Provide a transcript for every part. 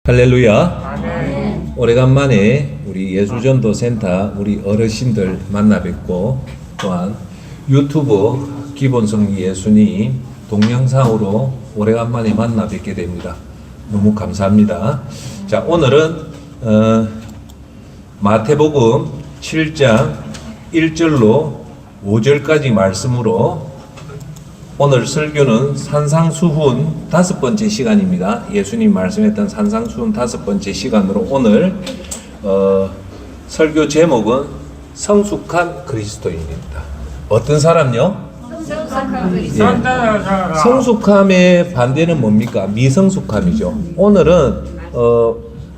할렐루야. 오래간만에 우리 예수전도센터 우리 어르신들 만나 뵙고 또한 유튜브 기본성 예수님 동영상으로 오래간만에 만나 뵙게 됩니다. 너무 감사합니다. 자, 오늘은 마태복음 7장 1절로 5절까지 말씀으로 오늘 설교는 산상수훈 5번째 시간입니다. 예수님 말씀했던 산상수훈 5번째 시간으로 오늘 설교 제목은 성숙한 그리스도인입니다. 어떤 사람요? 성숙한 그리스도. 예. 성숙함의 반대는 뭡니까? 미성숙함이죠. 오늘은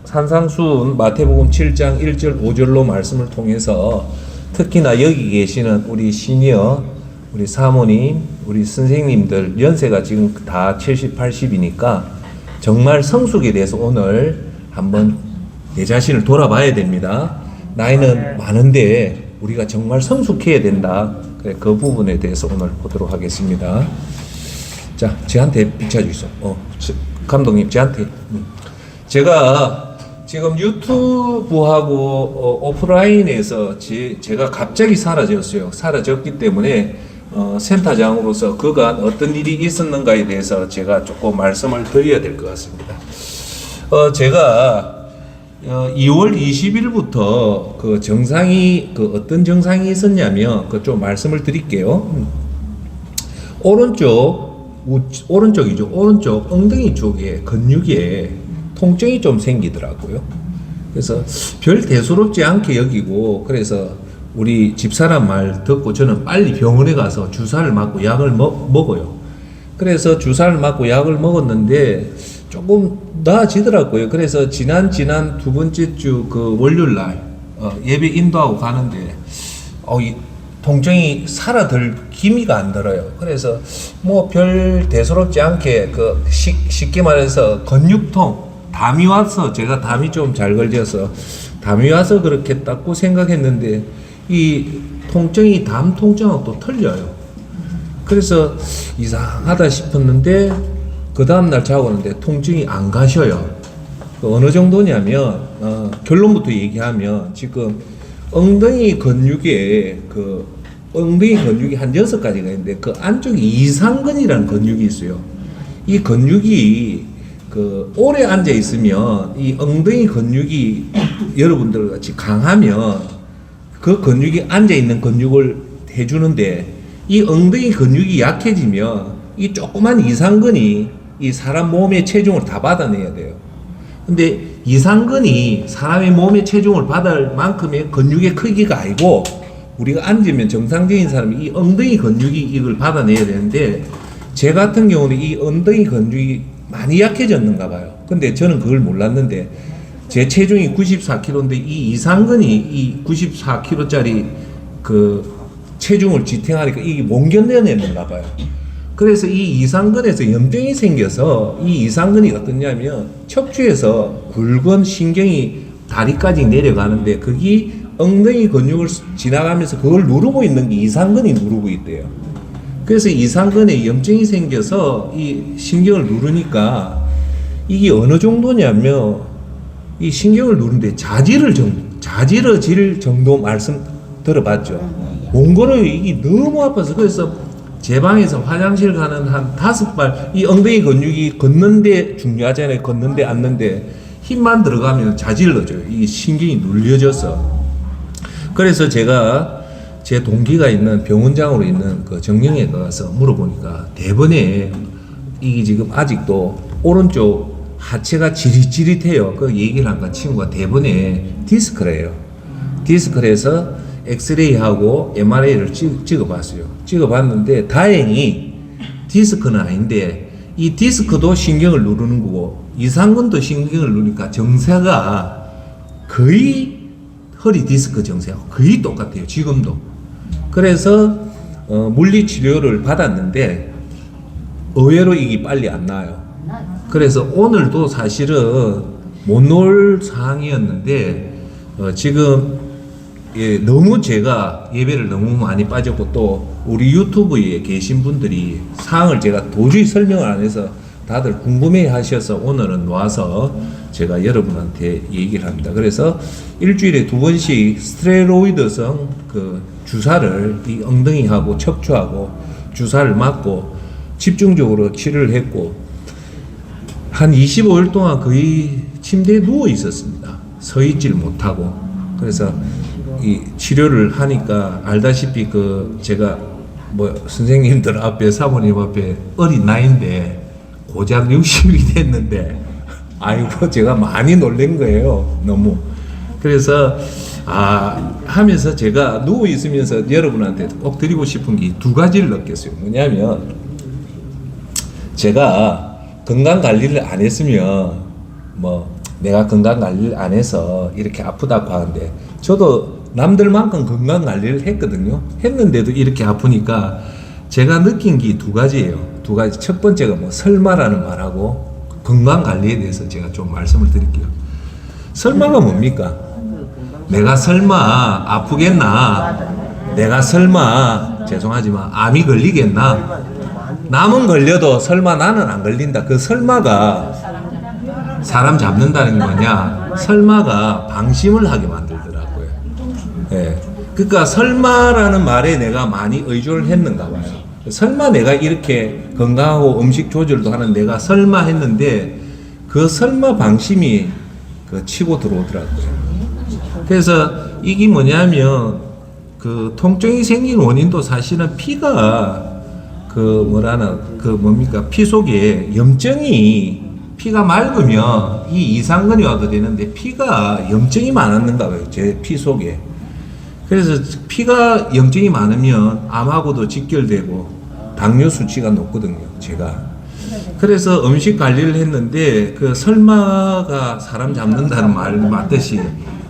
산상수훈 마태복음 7장 1절 5절로 말씀을 통해서 특히나 여기 계시는 우리 시니어 우리 사모님, 우리 선생님들 연세가 지금 다 70, 80이니까 정말 성숙에 대해서 오늘 한번 내 자신을 돌아봐야 됩니다. 나이는 많은데 우리가 정말 성숙해야 된다. 그래, 그 부분에 대해서 오늘 보도록 하겠습니다. 자, 저한테 비춰주시죠. 감독님, 저한테. 제가 지금 유튜브하고 오프라인에서 제가 갑자기 사라졌어요. 사라졌기 때문에 센터장으로서 그간 어떤 일이 있었는가에 대해서 제가 조금 말씀을 드려야 될 것 같습니다. 제가 2월 20일부터 그 정상이 어떤 정상이 있었냐면 좀 말씀을 드릴게요. 오른쪽이죠. 오른쪽 엉덩이 쪽에 근육에 통증이 좀 생기더라고요. 그래서 별 대수롭지 않게 여기고 그래서 우리 집사람 말 듣고 저는 빨리 병원에 가서 주사를 맞고 약을 먹어요. 그래서 주사를 맞고 약을 먹었는데 조금 나아지더라고요. 그래서 지난 두 번째 주 그 월요일 날 예배 인도하고 가는데 이 통증이 살아들 기미가 안 들어요. 그래서 뭐 별 대수롭지 않게 그 쉽게 말해서 근육통, 담이 와서 제가 담이 좀 잘 걸려서 담이 와서 그렇겠다고 생각했는데 이 통증이 담 통증하고 또 틀려요. 그래서 이상하다 싶었는데 그 다음날 자고 오는데 통증이 안 가셔요. 어느 정도냐면 결론부터 얘기하면 지금 엉덩이 근육에 엉덩이 근육이 한 6가지가 있는데 그 안쪽에 이상근이라는 근육이 있어요. 이 근육이 오래 앉아 있으면 이 엉덩이 근육이 여러분들 같이 강하면 그 근육이 앉아 있는 근육을 해주는데 이 엉덩이 근육이 약해지면 이 조그만 이상근이 이 사람 몸의 체중을 다 받아내야 돼요. 근데 이상근이 사람의 몸의 체중을 받을 만큼의 근육의 크기가 아니고 우리가 앉으면 정상적인 사람이 이 엉덩이 근육이 이걸 받아내야 되는데 제 같은 경우는 이 엉덩이 근육이 많이 약해졌는가 봐요. 근데 저는 그걸 몰랐는데 제 체중이 94kg인데 이 이상근이 이 94kg짜리 그 체중을 지탱하니까 이게 못 견뎌내는가 봐요. 그래서 이 이상근에서 염증이 생겨서 이 이상근이 어떠냐면 척추에서 굵은 신경이 다리까지 내려가는데 그게 엉덩이 근육을 지나가면서 그걸 누르고 있는 게 이상근이 누르고 있대요. 그래서 이상근에 염증이 생겨서 이 신경을 누르니까 이게 어느 정도냐면 이 신경을 누르는데 자지러질 정도 말씀 들어봤죠. 몽골은 이게 너무 아파서 그래서 제 방에서 화장실 가는 한 5발 이 엉덩이 근육이 걷는데 중요하잖아요. 걷는데 앉는데 힘만 들어가면 자질러져요. 이 신경이 눌려져서. 그래서 제가 제 동기가 있는 병원장으로 있는 그 정형외 가서 물어보니까 대번에 이게 지금 아직도 오른쪽 하체가 지릿지릿해요. 그 얘기를 한까 친구가 대번에 디스크래요. 디스크래서 엑스레이하고 MRI를 찍어봤어요. 찍어봤는데 다행히 디스크는 아닌데 이 디스크도 신경을 누르는 거고 이상근도 신경을 누르니까 정세가 거의 허리 디스크 정세하고 거의 똑같아요. 지금도. 그래서 물리치료를 받았는데 의외로 이게 빨리 안 나아요. 그래서 오늘도 사실은 못 놀 상황이었는데 지금 너무 제가 예배를 너무 많이 빠졌고 또 우리 유튜브에 계신 분들이 상황을 제가 도저히 설명을 안 해서 다들 궁금해 하셔서 오늘은 와서 제가 여러분한테 얘기를 합니다. 그래서 일주일에 2번씩 스테로이드성 그 주사를 이 엉덩이하고 척추하고 주사를 맞고 집중적으로 치료를 했고 한 25일 동안 거의 침대에 누워 있었습니다. 서 있질 못하고. 그래서 이 치료를 하니까 알다시피 그 제가 뭐 선생님들 앞에 사모님 앞에 어린 나이인데 고작 60이 됐는데 아이고 제가 많이 놀란 거예요. 너무. 그래서 하면서 제가 누워 있으면서 여러분한테 꼭 드리고 싶은 게 2가지를 느꼈어요. 뭐냐면 제가 건강 관리를 안 했으면 뭐 내가 건강 관리를 안 해서 이렇게 아프다고 하는데 저도 남들만큼 건강 관리를 했거든요. 했는데도 이렇게 아프니까 제가 느낀 게 2가지예요. 2가지. 첫 번째가 뭐 설마라는 말하고 건강 관리에 대해서 제가 좀 말씀을 드릴게요. 설마가 뭡니까? 내가 설마 아프겠나? 내가 설마 죄송하지만 암이 걸리겠나? 남은 걸려도 설마 나는 안 걸린다. 그 설마가 사람 잡는다는 게 뭐냐? 설마가 방심을 하게 만들더라고요. 예. 그러니까 설마라는 말에 내가 많이 의존을 했는가 봐요. 설마 내가 이렇게 건강하고 음식 조절도 하는 내가 설마 했는데 그 설마 방심이 그 치고 들어오더라고요. 그래서 이게 뭐냐면 그 통증이 생긴 원인도 사실은 피가 그 뭐라나 그 뭡니까 피 속에 염증이 피가 맑으면 이 이상근이 와도 되는데 피가 염증이 많았는가 봐요. 제 피 속에. 그래서 피가 염증이 많으면 암하고도 직결되고 당뇨 수치가 높거든요. 제가. 그래서 음식 관리를 했는데 그 설마가 사람 잡는다는 말 맞듯이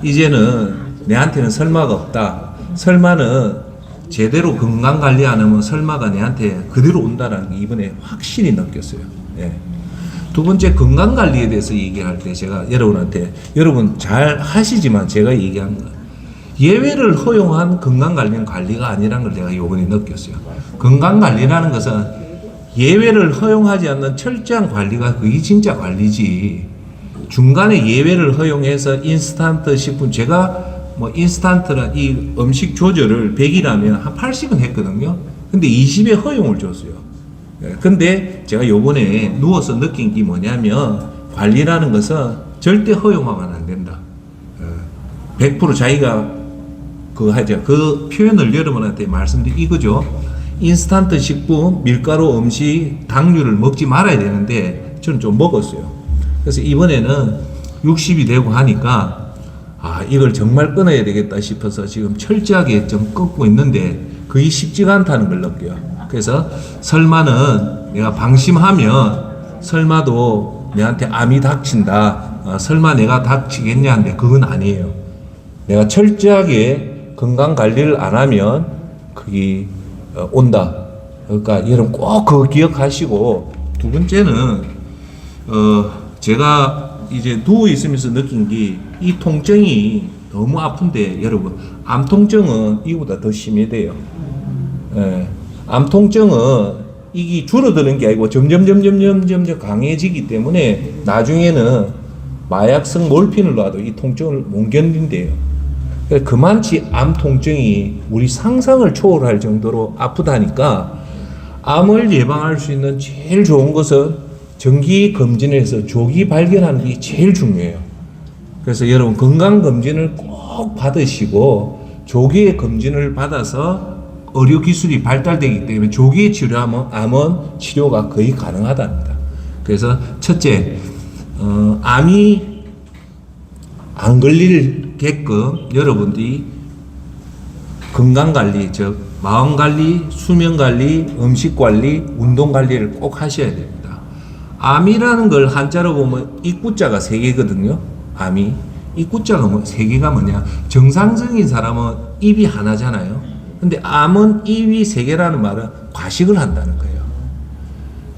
이제는 내한테는 설마가 없다. 설마는 제대로 건강 관리 안 하면 설마가 내한테 그대로 온다는 게 이번에 확실히 느꼈어요. 예. 2번째 건강 관리에 대해서 얘기할 때 제가 여러분한테 여러분 잘 하시지만 제가 얘기한 거 예외를 허용한 건강 관리는 관리가 아니라는 걸 내가 요번에 느꼈어요. 건강 관리라는 것은 예외를 허용하지 않는 철저한 관리가 그게 진짜 관리지. 중간에 예외를 허용해서 인스턴트 식품 제가 뭐 인스턴트나 이 음식 조절을 100이라면 한 80은 했거든요. 근데 20에 허용을 줬어요. 근데 제가 요번에 누워서 느낀 게 뭐냐면 관리라는 것은 절대 허용하면 안 된다. 100% 자기가 그 표현을 여러분한테 말씀드린 이거죠. 인스턴트 식품, 밀가루 음식, 당류를 먹지 말아야 되는데 저는 좀 먹었어요. 그래서 이번에는 60이 되고 하니까 이걸 정말 끊어야 되겠다 싶어서 지금 철저하게 좀 끊고 있는데 그게 쉽지가 않다는 걸 느껴요. 그래서 설마는 내가 방심하면 설마도 내한테 암이 닥친다. 설마 내가 닥치겠냐 하는데 그건 아니에요. 내가 철저하게 건강 관리를 안 하면 그게 온다. 그러니까 여러분 꼭 그거 기억하시고 2번째는 제가 이제 누워 있으면서 느낀 게 이 통증이 너무 아픈데 여러분 암 통증은 이보다 더 심해돼요. 예. 암 통증은 이게 줄어드는 게 아니고 점점 강해지기 때문에 나중에는 마약성 몰핀을 놔도 이 통증을 못 견딘대요. 그만치 암 통증이 우리 상상을 초월할 정도로 아프다니까 암을 예방할 수 있는 제일 좋은 것은 정기 검진에서 조기 발견하는 게 제일 중요해요. 그래서 여러분 건강검진을 꼭 받으시고 조기에 검진을 받아서 의료기술이 발달되기 때문에 조기에 치료하면 암은 치료가 거의 가능하답니다. 그래서 첫째, 암이 안 걸리게끔 여러분들이 건강관리, 즉 마음관리, 수면관리, 음식관리, 운동관리를 꼭 하셔야 됩니다. 암이라는 걸 한자로 보면 입구자가 3개거든요. 암이. 입구자가 3개가 뭐냐. 정상적인 사람은 입이 하나잖아요. 근데 암은 입이 3개라는 말은 과식을 한다는 거예요.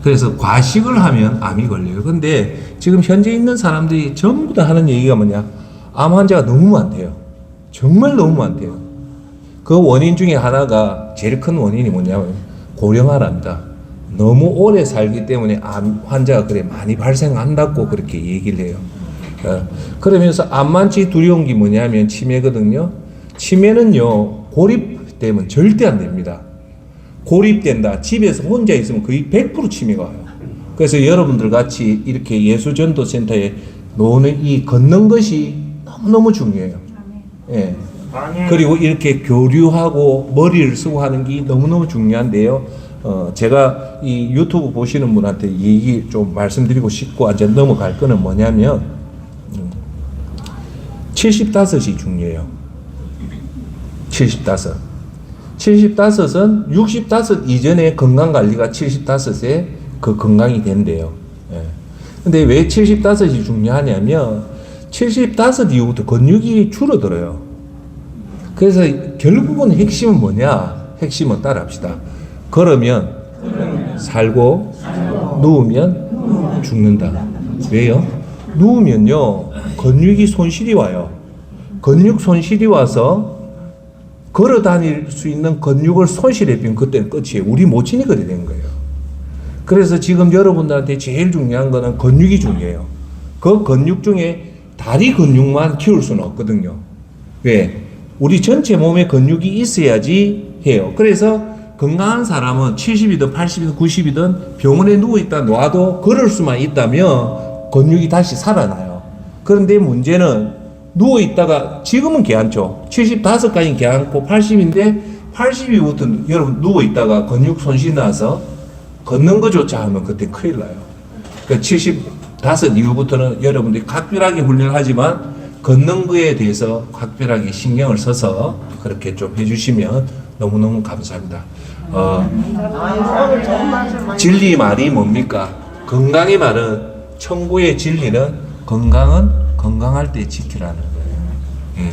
그래서 과식을 하면 암이 걸려요. 근데 지금 현재 있는 사람들이 전부 다 하는 얘기가 뭐냐. 암 환자가 너무 많대요. 정말 너무 많대요. 그 원인 중에 하나가 제일 큰 원인이 뭐냐면 고령화랍니다. 너무 오래 살기 때문에 암 환자가 그래 많이 발생한다고 그렇게 얘기를 해요. 그러면서 암만치 두려운 게 뭐냐면 치매거든요. 치매는요, 고립되면 절대 안 됩니다. 고립된다. 집에서 혼자 있으면 거의 100% 치매가 와요. 그래서 여러분들 같이 이렇게 예수전도센터에 노는 이 걷는 것이 너무너무 중요해요. 예. 그리고 이렇게 교류하고 머리를 쓰고 하는 게 너무너무 중요한데요. 제가 이 유튜브 보시는 분한테 얘기 좀 말씀드리고 싶고 이제 넘어갈 거는 뭐냐면 75이 중요해요. 75. 75은 65 이전에 건강관리가 75에 그 건강이 된대요. 예. 근데 왜 75이 중요하냐면 75 이후부터 근육이 줄어들어요. 그래서 결국은 핵심은 뭐냐? 핵심은 따라합시다. 걸으면 살고 누우면 죽는다. 왜요? 누우면요 근육이 손실이 와요. 근육 손실이 와서 걸어 다닐 수 있는 근육을 손실해버리면 그때는 끝이에요. 우리 모친이 그래 된 거예요. 그래서 지금 여러분들한테 제일 중요한 거는 근육이 중요해요. 그 근육 중에 다리 근육만 키울 수는 없거든요. 왜? 우리 전체 몸에 근육이 있어야지 해요. 그래서 건강한 사람은 70이든 80이든 90이든 병원에 누워있다 놔도 걸을 수만 있다면 근육이 다시 살아나요. 그런데 문제는 누워있다가 지금은 괜찮죠. 75까지는 괜찮고 80인데 80이부터 여러분 누워있다가 근육 손실 나서 걷는 거조차 하면 그때 큰일 나요. 그러니까 75 이후부터는 여러분들이 각별하게 훈련하지만 걷는 거에 대해서 각별하게 신경을 써서 그렇게 좀 해주시면 너무너무 감사합니다. 진리 말이 뭡니까? 건강의 말은 천국의 진리는 건강할 때 지키라는 거예요. 예.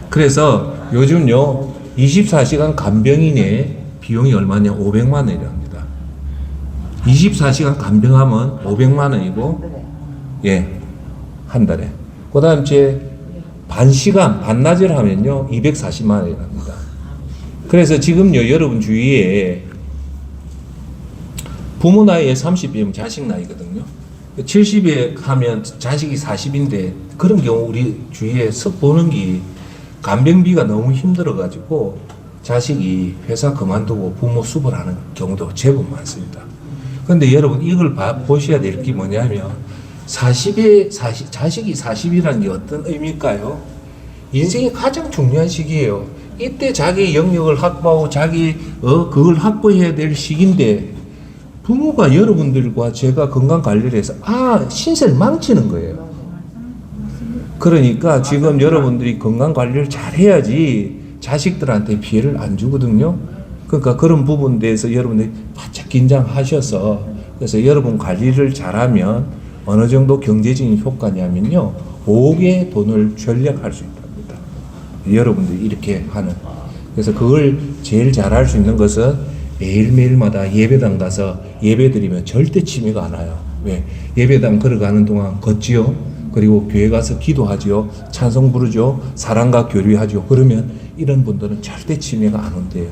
그래서 요즘요 24시간 간병인의 비용이 얼마냐? 500만 원이랍니다. 24시간 간병하면 500만 원이고, 예, 한 달에. 그 다음 제 반시간, 반나절 하면요, 240만 원이랍니다. 그래서 지금요, 여러분 주위에 부모 나이에 30이면 자식 나이거든요. 70에 하면 자식이 40인데, 그런 경우 우리 주위에 석 보는 게 간병비가 너무 힘들어가지고, 자식이 회사 그만두고 부모 수벌하는 경우도 제법 많습니다. 근데 여러분 이걸 보셔야 될 게 뭐냐면 40에 자식이 40이라는 게 어떤 의미일까요? 인생의 가장 중요한 시기예요. 이때 자기 영역을 확보하고 자기 그걸 확보해야 될 시기인데 부모가 여러분들과 제가 건강 관리를 해서 신세를 망치는 거예요. 그러니까 지금 여러분들이 건강 관리를 잘 해야지 자식들한테 피해를 안 주거든요. 그러니까 그런 부분에 대해서 여러분들이 바짝 긴장하셔서 그래서 여러분 관리를 잘하면 어느 정도 경제적인 효과냐면요 5억의 돈을 절약할 수 있답니다. 여러분들이 이렇게 하는. 그래서 그걸 제일 잘할 수 있는 것은 매일매일마다 예배당 가서 예배드리면 절대 치매가 안 와요. 왜? 예배당 걸어가는 동안 걷지요. 그리고 교회 가서 기도하지요. 찬송 부르죠. 사랑과 교류하죠. 그러면 이런 분들은 절대 치매가 안 온대요.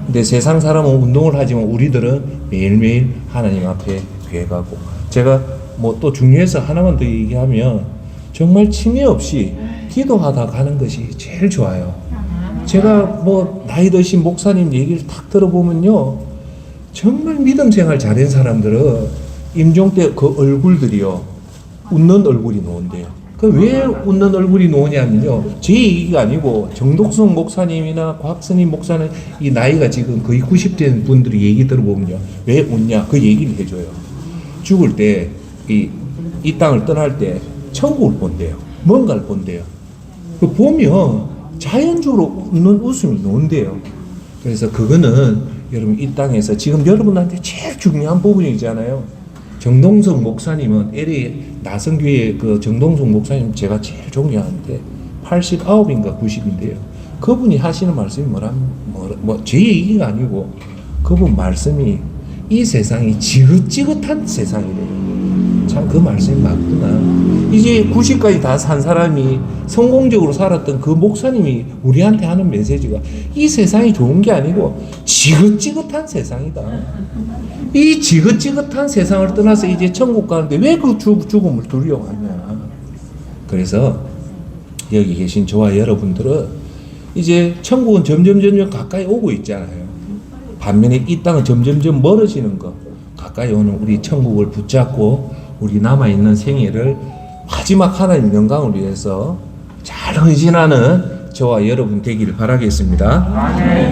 근데 세상 사람은 운동을 하지만 우리들은 매일매일 하나님 앞에 교회 가고 제가 뭐 또 중요해서 하나만 더 얘기하면 정말 치매 없이 기도하다 가는 것이 제일 좋아요. 제가 뭐 나이 드신 목사님 얘기를 딱 들어보면요 정말 믿음 생활 잘한 사람들은 임종 때 그 얼굴들이요 웃는 얼굴이 나온대요. 왜 웃는 얼굴이 나오냐면요 제 얘기가 아니고 정독성 목사님이나 곽선임 목사는 이 나이가 지금 거의 90대 분들이 얘기 들어보면요 왜 웃냐 그 얘기를 해줘요. 죽을 때 이 땅을 떠날 때 천국을 본대요. 뭔가를 본대요. 그 보면 자연적으로 웃는 웃음이 나온대요. 그래서 그거는 여러분 이 땅에서 지금 여러분한테 제일 중요한 부분이잖아요. 정동석 목사님은 LA 나성교회 그 정동석 목사님 제가 제일 존경하는데 89인가 90인데요. 그분이 하시는 말씀이 제 얘기가 아니고 그분 말씀이 이 세상이 지긋지긋한 세상이래요. 참 그 말씀이 맞구나. 이제 90까지 다 산 사람이 성공적으로 살았던 그 목사님이 우리한테 하는 메시지가 이 세상이 좋은 게 아니고 지긋지긋한 세상이다. 이 지긋지긋한 세상을 떠나서 이제 천국 가는데 왜 그 죽음을 두려워하냐. 그래서 여기 계신 저와 여러분들은 이제 천국은 점점 가까이 오고 있잖아요. 반면에 이 땅은 점점 멀어지는 거. 가까이 오는 우리 천국을 붙잡고 우리 남아있는 생애를 마지막 하나님 영광을 위해서 잘 헌신하는 저와 여러분 되기를 바라겠습니다.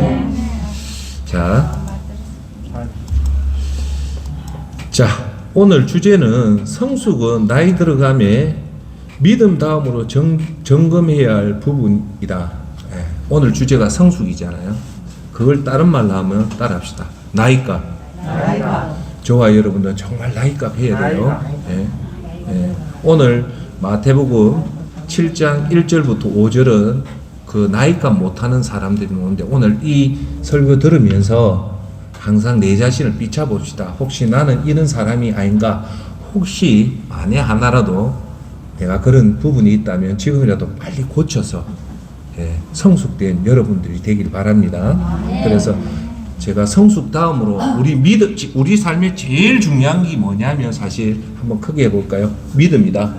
자, 오늘 주제는 성숙은 나이 들어감에 믿음 다음으로 점검해야 할 부분이다. 오늘 주제가 성숙이잖아요. 그걸 다른 말로 하면 따라합시다. 나이값. 저와 여러분들은 정말 나이값 해야 돼요. 오늘 마태복음 7장 1절부터 5절은 그 나이값 못하는 사람들이 오는데 오늘 이 설교 들으면서 항상 내 자신을 비춰봅시다. 혹시 나는 이런 사람이 아닌가? 혹시 만에 하나라도 내가 그런 부분이 있다면 지금이라도 빨리 고쳐서 성숙된 여러분들이 되길 바랍니다. 그래서 제가 성숙 다음으로 우리 삶의 제일 중요한 게 뭐냐면 사실 한번 크게 해볼까요? 믿음이다.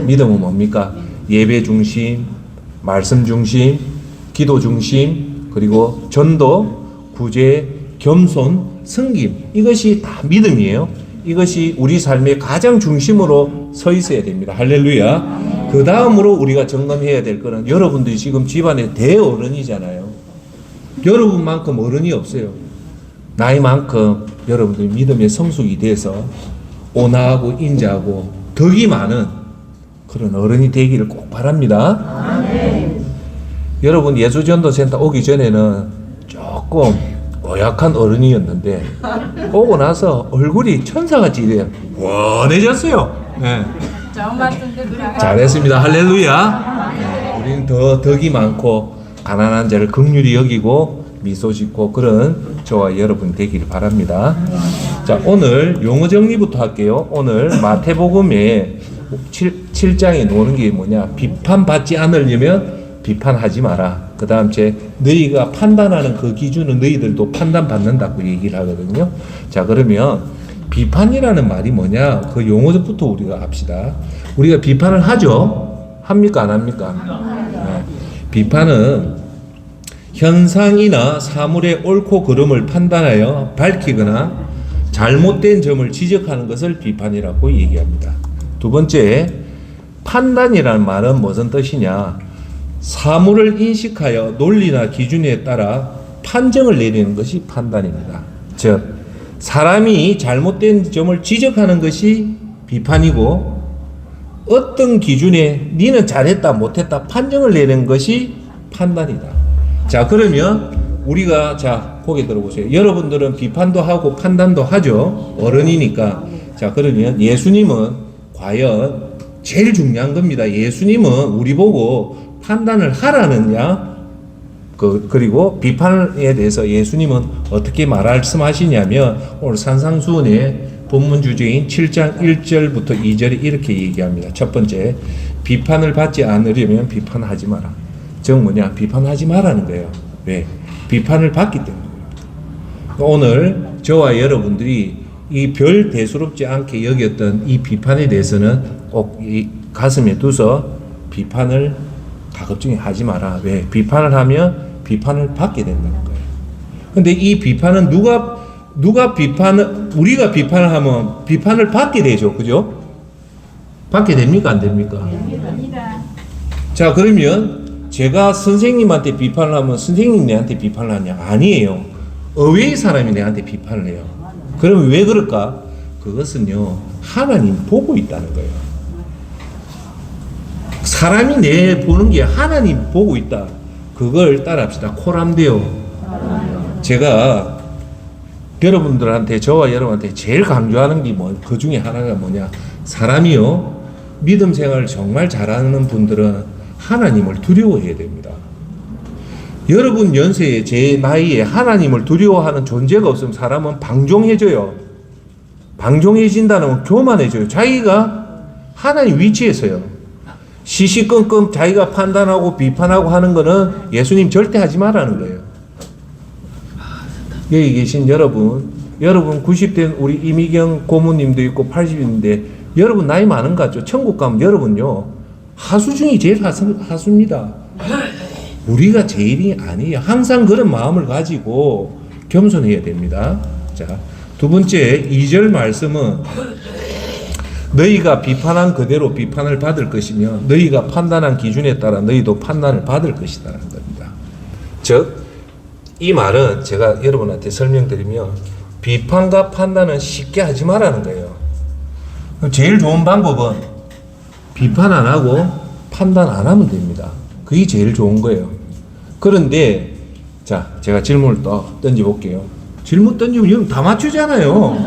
믿음은 뭡니까? 예배 중심, 말씀 중심, 기도 중심, 그리고 전도, 구제, 겸손, 섬김. 이것이 다 믿음이에요. 이것이 우리 삶의 가장 중심으로 서 있어야 됩니다. 할렐루야. 그 다음으로 우리가 점검해야 될 거는 여러분들이 지금 집안의 대어른이잖아요. 여러분만큼 어른이 없어요. 나이만큼 여러분들이 믿음의 성숙이 돼서 온화하고 인자하고 덕이 많은 그런 어른이 되기를 꼭 바랍니다. 여러분 예수전도센터 오기 전에는 조금 고약한 어른이었는데 오고 나서 얼굴이 천사같이 이래요. 원해졌어요. 네. 잘했습니다. 할렐루야. 우리는 더 덕이 많고 가난한 자를 긍휼히 여기고 미소 짓고 그런 저와 여러분 되기를 바랍니다. 자, 오늘 용어 정리부터 할게요. 오늘 마태복음에 7장에 나오는 게 뭐냐? 비판받지 않으려면 비판하지 마라. 그 다음 너희가 판단하는 그 기준은 너희들도 판단받는다고 얘기를 하거든요. 자, 그러면 비판이라는 말이 뭐냐? 그 용어부터 우리가 합시다. 우리가 비판을 하죠? 합니까? 안 합니까? 네. 비판은 현상이나 사물의 옳고 그름을 판단하여 밝히거나 잘못된 점을 지적하는 것을 비판이라고 얘기합니다. 두 번째, 판단이라는 말은 무슨 뜻이냐? 사물을 인식하여 논리나 기준에 따라 판정을 내리는 것이 판단입니다. 즉, 사람이 잘못된 점을 지적하는 것이 비판이고 어떤 기준에 니는 잘했다 못했다 판정을 내리는 것이 판단이다. 자, 그러면 우리가 고개 들어보세요. 여러분들은 비판도 하고 판단도 하죠. 어른이니까. 자, 그러면 예수님은 과연 제일 중요한 겁니다. 예수님은 우리 보고 판단을 하라느냐? 그리고 비판에 대해서 예수님은 어떻게 말씀하시냐면 오늘 산상수훈의 본문 주제인 7장 1절부터 2절에 이렇게 얘기합니다. 첫 번째, 비판을 받지 않으려면 비판하지 마라. 즉 뭐냐? 비판하지 말라는 거예요. 왜? 비판을 받기 때문에. 오늘 저와 여러분들이 이 별 대수롭지 않게 여겼던 이 비판에 대해서는 꼭 이 가슴에 두서 비판을 가급적이 하지 마라. 왜? 비판을 하면 비판을 받게 된다는 거예요. 근데 이 비판은 누가 비판을, 우리가 비판을 하면 비판을 받게 되죠. 그죠? 받게 됩니까? 안 됩니까? 됩니다. 자, 그러면 제가 선생님한테 비판을 하면 선생님이 내한테 비판을 하냐? 아니에요. 의외의 사람이 내한테 비판을 해요. 그러면 왜 그럴까? 그것은요, 하나님 보고 있다는 거예요. 사람이 내 보는 게 하나님 보고 있다. 그걸 따라합시다. 코람데오. 제가 여러분들한테, 저와 여러분한테 제일 강조하는 게 그 중에 하나가 뭐냐? 사람이요, 믿음 생활을 정말 잘하는 분들은 하나님을 두려워해야 됩니다. 여러분 연세에, 제 나이에 하나님을 두려워하는 존재가 없으면 사람은 방종해져요. 방종해진다는 건 교만해져요. 자기가 하나님 위치에서요. 시시끔끔 자기가 판단하고 비판하고 하는 거는 예수님 절대 하지 말라는 거예요. 여기 계신 여러분 90대 우리 이미경 고모님도 있고 80인데 여러분 나이 많은 것 같죠? 천국 가면 여러분요 하수 중에 제일 하수입니다. 우리가 제일이 아니에요. 항상 그런 마음을 가지고 겸손해야 됩니다. 자, 두 번째 2절 말씀은 너희가 비판한 그대로 비판을 받을 것이며 너희가 판단한 기준에 따라 너희도 판단을 받을 것이라는 겁니다. 즉, 이 말은 제가 여러분한테 설명드리면 비판과 판단은 쉽게 하지 말라는 거예요. 제일 좋은 방법은 비판 안 하고 판단 안 하면 됩니다. 그게 제일 좋은 거예요. 그런데 자, 제가 질문을 또 던져볼게요. 질문 던지면 여러분 다 맞추잖아요.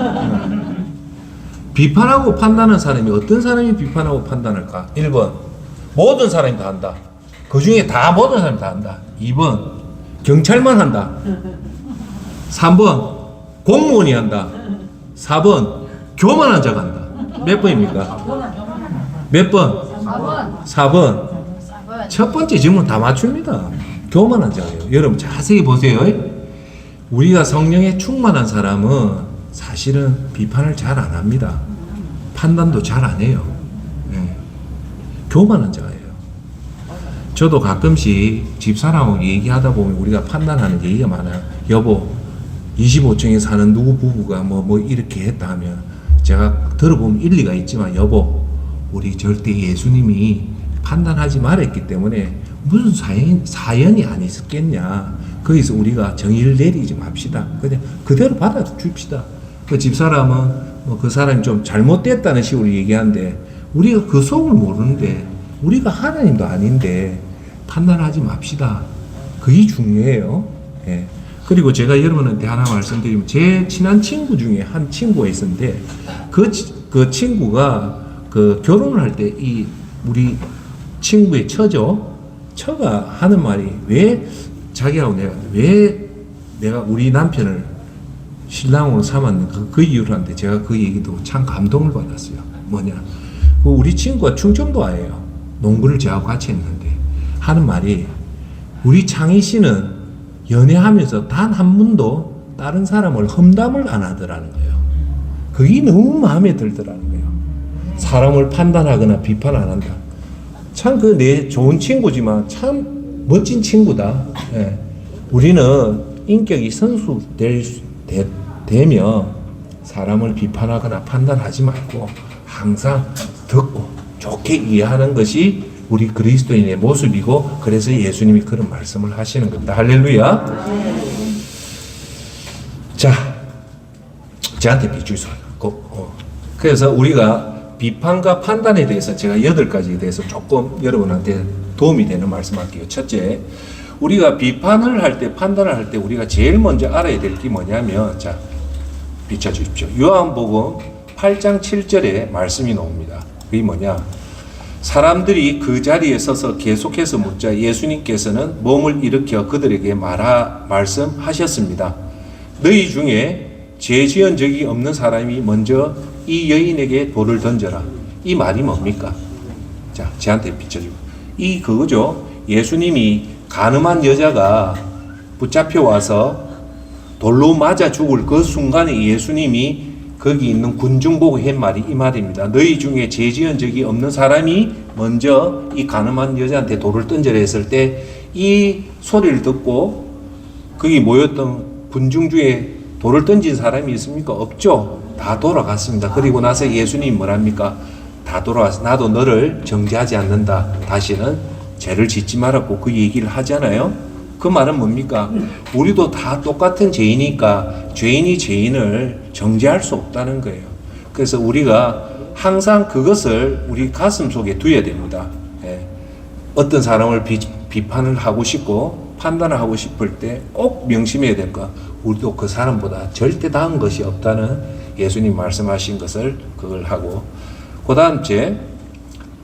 비판하고 판단하는 사람이 어떤 사람이 비판하고 판단할까? 1번 모든 사람이 다 한다. 그 중에 다 모든 사람이 다 한다. 2번 경찰만 한다. 3번 공무원이 한다. 4번 교만한 자가 한다. 몇 번입니까? 몇 번? 4번. 첫 번째 질문 다 맞춥니다. 교만한 자예요. 여러분 자세히 보세요. 우리가 성령에 충만한 사람은 사실은 비판을 잘 안 합니다. 판단도 잘 안 해요. 네. 교만한 자예요. 저도 가끔씩 집사람하고 얘기하다 보면 우리가 판단하는 얘기가 많아요. 여보, 25층에 사는 누구 부부가 뭐 이렇게 했다 하면 제가 들어보면 일리가 있지만 여보, 우리 절대 예수님이 판단하지 말았기 때문에 무슨 사연이 안 있었겠냐. 거기서 우리가 정의를 내리지 맙시다. 그냥 그대로 받아줍시다. 그 집사람은 그 사람이 좀 잘못됐다는 식으로 얘기하는데 우리가 그 속을 모르는데 우리가 하나님도 아닌데 판단하지 맙시다. 그게 중요해요. 예. 그리고 제가 여러분한테 하나 말씀드리면 제 친한 친구 중에 한 친구가 있었는데 그 친구가 그 결혼을 할 때 이 우리 친구의 처가 하는 말이 왜 자기하고 내가 우리 남편을 신랑으로 삼았는 그 이유를 하는데 제가 그 얘기도 참 감동을 받았어요. 뭐냐? 우리 친구가 충청도 아예요. 농구를 저하고 같이 했는데 하는 말이 우리 창희 씨는 연애하면서 단 한 번도 다른 사람을 험담을 안 하더라는 거예요. 그게 너무 마음에 들더라는 거예요. 사람을 판단하거나 비판 안 한다. 참 그 내 좋은 친구지만 참 멋진 친구다. 예. 우리는 인격이 되면 사람을 비판하거나 판단하지 말고 항상 듣고 좋게 이해하는 것이 우리 그리스도인의 모습이고 그래서 예수님이 그런 말씀을 하시는 겁니다. 할렐루야. 자, 저한테 비추소. 그래서 우리가 비판과 판단에 대해서 제가 8가지에 대해서 조금 여러분한테 도움이 되는 말씀할게요. 첫째, 우리가 비판을 할 때, 판단을 할 때 우리가 제일 먼저 알아야 될 게 뭐냐면, 자, 비춰주십시오. 요한복음 8장 7절에 말씀이 나옵니다. 그게 뭐냐? 사람들이 그 자리에 서서 계속해서 묻자 예수님께서는 몸을 일으켜 그들에게 말씀하셨습니다. 너희 중에 죄 지은 적이 없는 사람이 먼저 이 여인에게 돌을 던져라. 이 말이 뭡니까? 자, 저한테 비춰주고. 이 그거죠. 예수님이 간음한 여자가 붙잡혀 와서 돌로 맞아 죽을 그 순간에 예수님이 거기 있는 군중 보고 한 말이 이 말입니다. 너희 중에 죄 지은 적이 없는 사람이 먼저 이 간음한 여자한테 돌을 던져라 했을 때 이 소리를 듣고 거기 모였던 군중 중에 돌을 던진 사람이 있습니까? 없죠. 다 돌아갔습니다. 그리고 나서 예수님이 뭐랍니까? 다 돌아와서 나도 너를 정죄하지 않는다. 다시는 죄를 짓지 말았고 그 얘기를 하잖아요. 그 말은 뭡니까? 우리도 다 똑같은 죄이니까 죄인이 죄인을 정죄할 수 없다는 거예요. 그래서 우리가 항상 그것을 우리 가슴 속에 두어야 됩니다. 예. 어떤 사람을 비판을 하고 싶고 판단을 하고 싶을 때 꼭 명심해야 될 것. 우리도 그 사람보다 절대 나은 것이 없다는 예수님 말씀하신 것을 그걸 하고 그다음째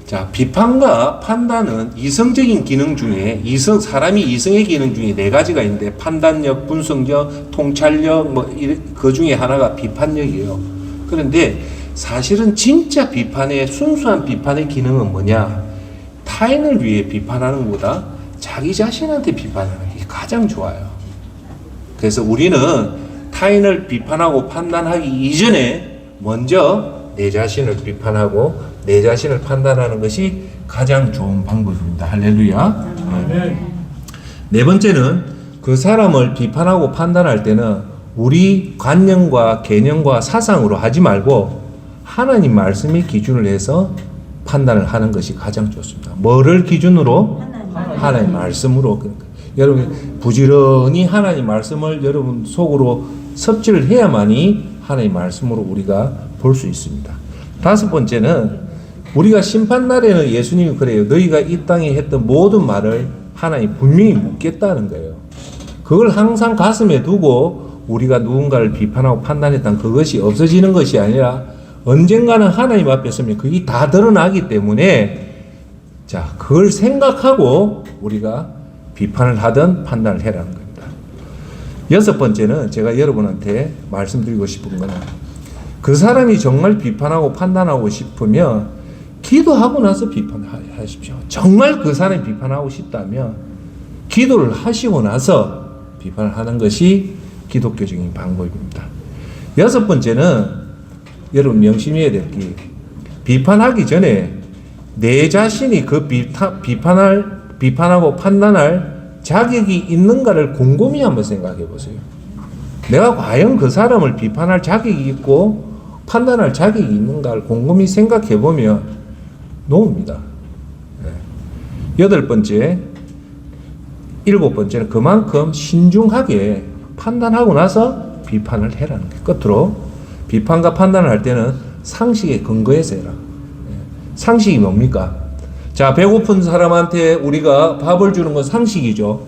자, 비판과 판단은 이성적인 기능 중에 사람이 이성의 기능 중에 4가지가 있는데 판단력, 분석력, 통찰력 그 중에 하나가 비판력이에요. 그런데 사실은 진짜 비판의 순수한 비판의 기능은 뭐냐? 타인을 위해 비판하는 것보다 자기 자신한테 비판하는 게 가장 좋아요. 그래서 우리는 타인을 비판하고 판단하기 이전에 먼저 내 자신을 비판하고 내 자신을 판단하는 것이 가장 좋은 방법입니다. 할렐루야. 네 번째는 그 사람을 비판하고 판단할 때는 우리 관념과 개념과 사상으로 하지 말고 하나님 말씀이 기준을 해서 판단을 하는 것이 가장 좋습니다. 뭐를 기준으로? 하나님 말씀으로. 여러분 부지런히 하나님 말씀을 여러분 속으로 섭취를 해야만이 하나님 말씀으로 우리가 볼 수 있습니다. 다섯 번째는 우리가 심판날에는 예수님이 그래요. 너희가 이 땅에 했던 모든 말을 하나님 분명히 묻겠다는 거예요. 그걸 항상 가슴에 두고 우리가 누군가를 비판하고 판단했던 그것이 없어지는 것이 아니라 언젠가는 하나님 앞에 서면 그게 다 드러나기 때문에 자, 그걸 생각하고 우리가 비판을 하든 판단을 해라는 겁니다. 여섯 번째는 제가 여러분한테 말씀드리고 싶은 거는 그 사람이 정말 비판하고 판단하고 싶으면 기도하고 나서 비판하십시오. 정말 그 사람이 비판하고 싶다면 기도를 하시고 나서 비판을 하는 것이 기독교적인 방법입니다. 여섯 번째는 여러분 명심해야 될 게 비판하기 전에 내 자신이 그 비판하고 판단할 자격이 있는가를 곰곰이 한번 생각해 보세요. 내가 과연 그 사람을 비판할 자격이 있고 판단할 자격이 있는가를 곰곰이 생각해 보면 노입니다. 여덟 번째, 일곱 번째는 그만큼 신중하게 판단하고 나서 비판을 해라는 게 끝으로 비판과 판단을 할 때는 상식에 근거해서 해라. 상식이 뭡니까? 자, 배고픈 사람한테 우리가 밥을 주는 건 상식이죠.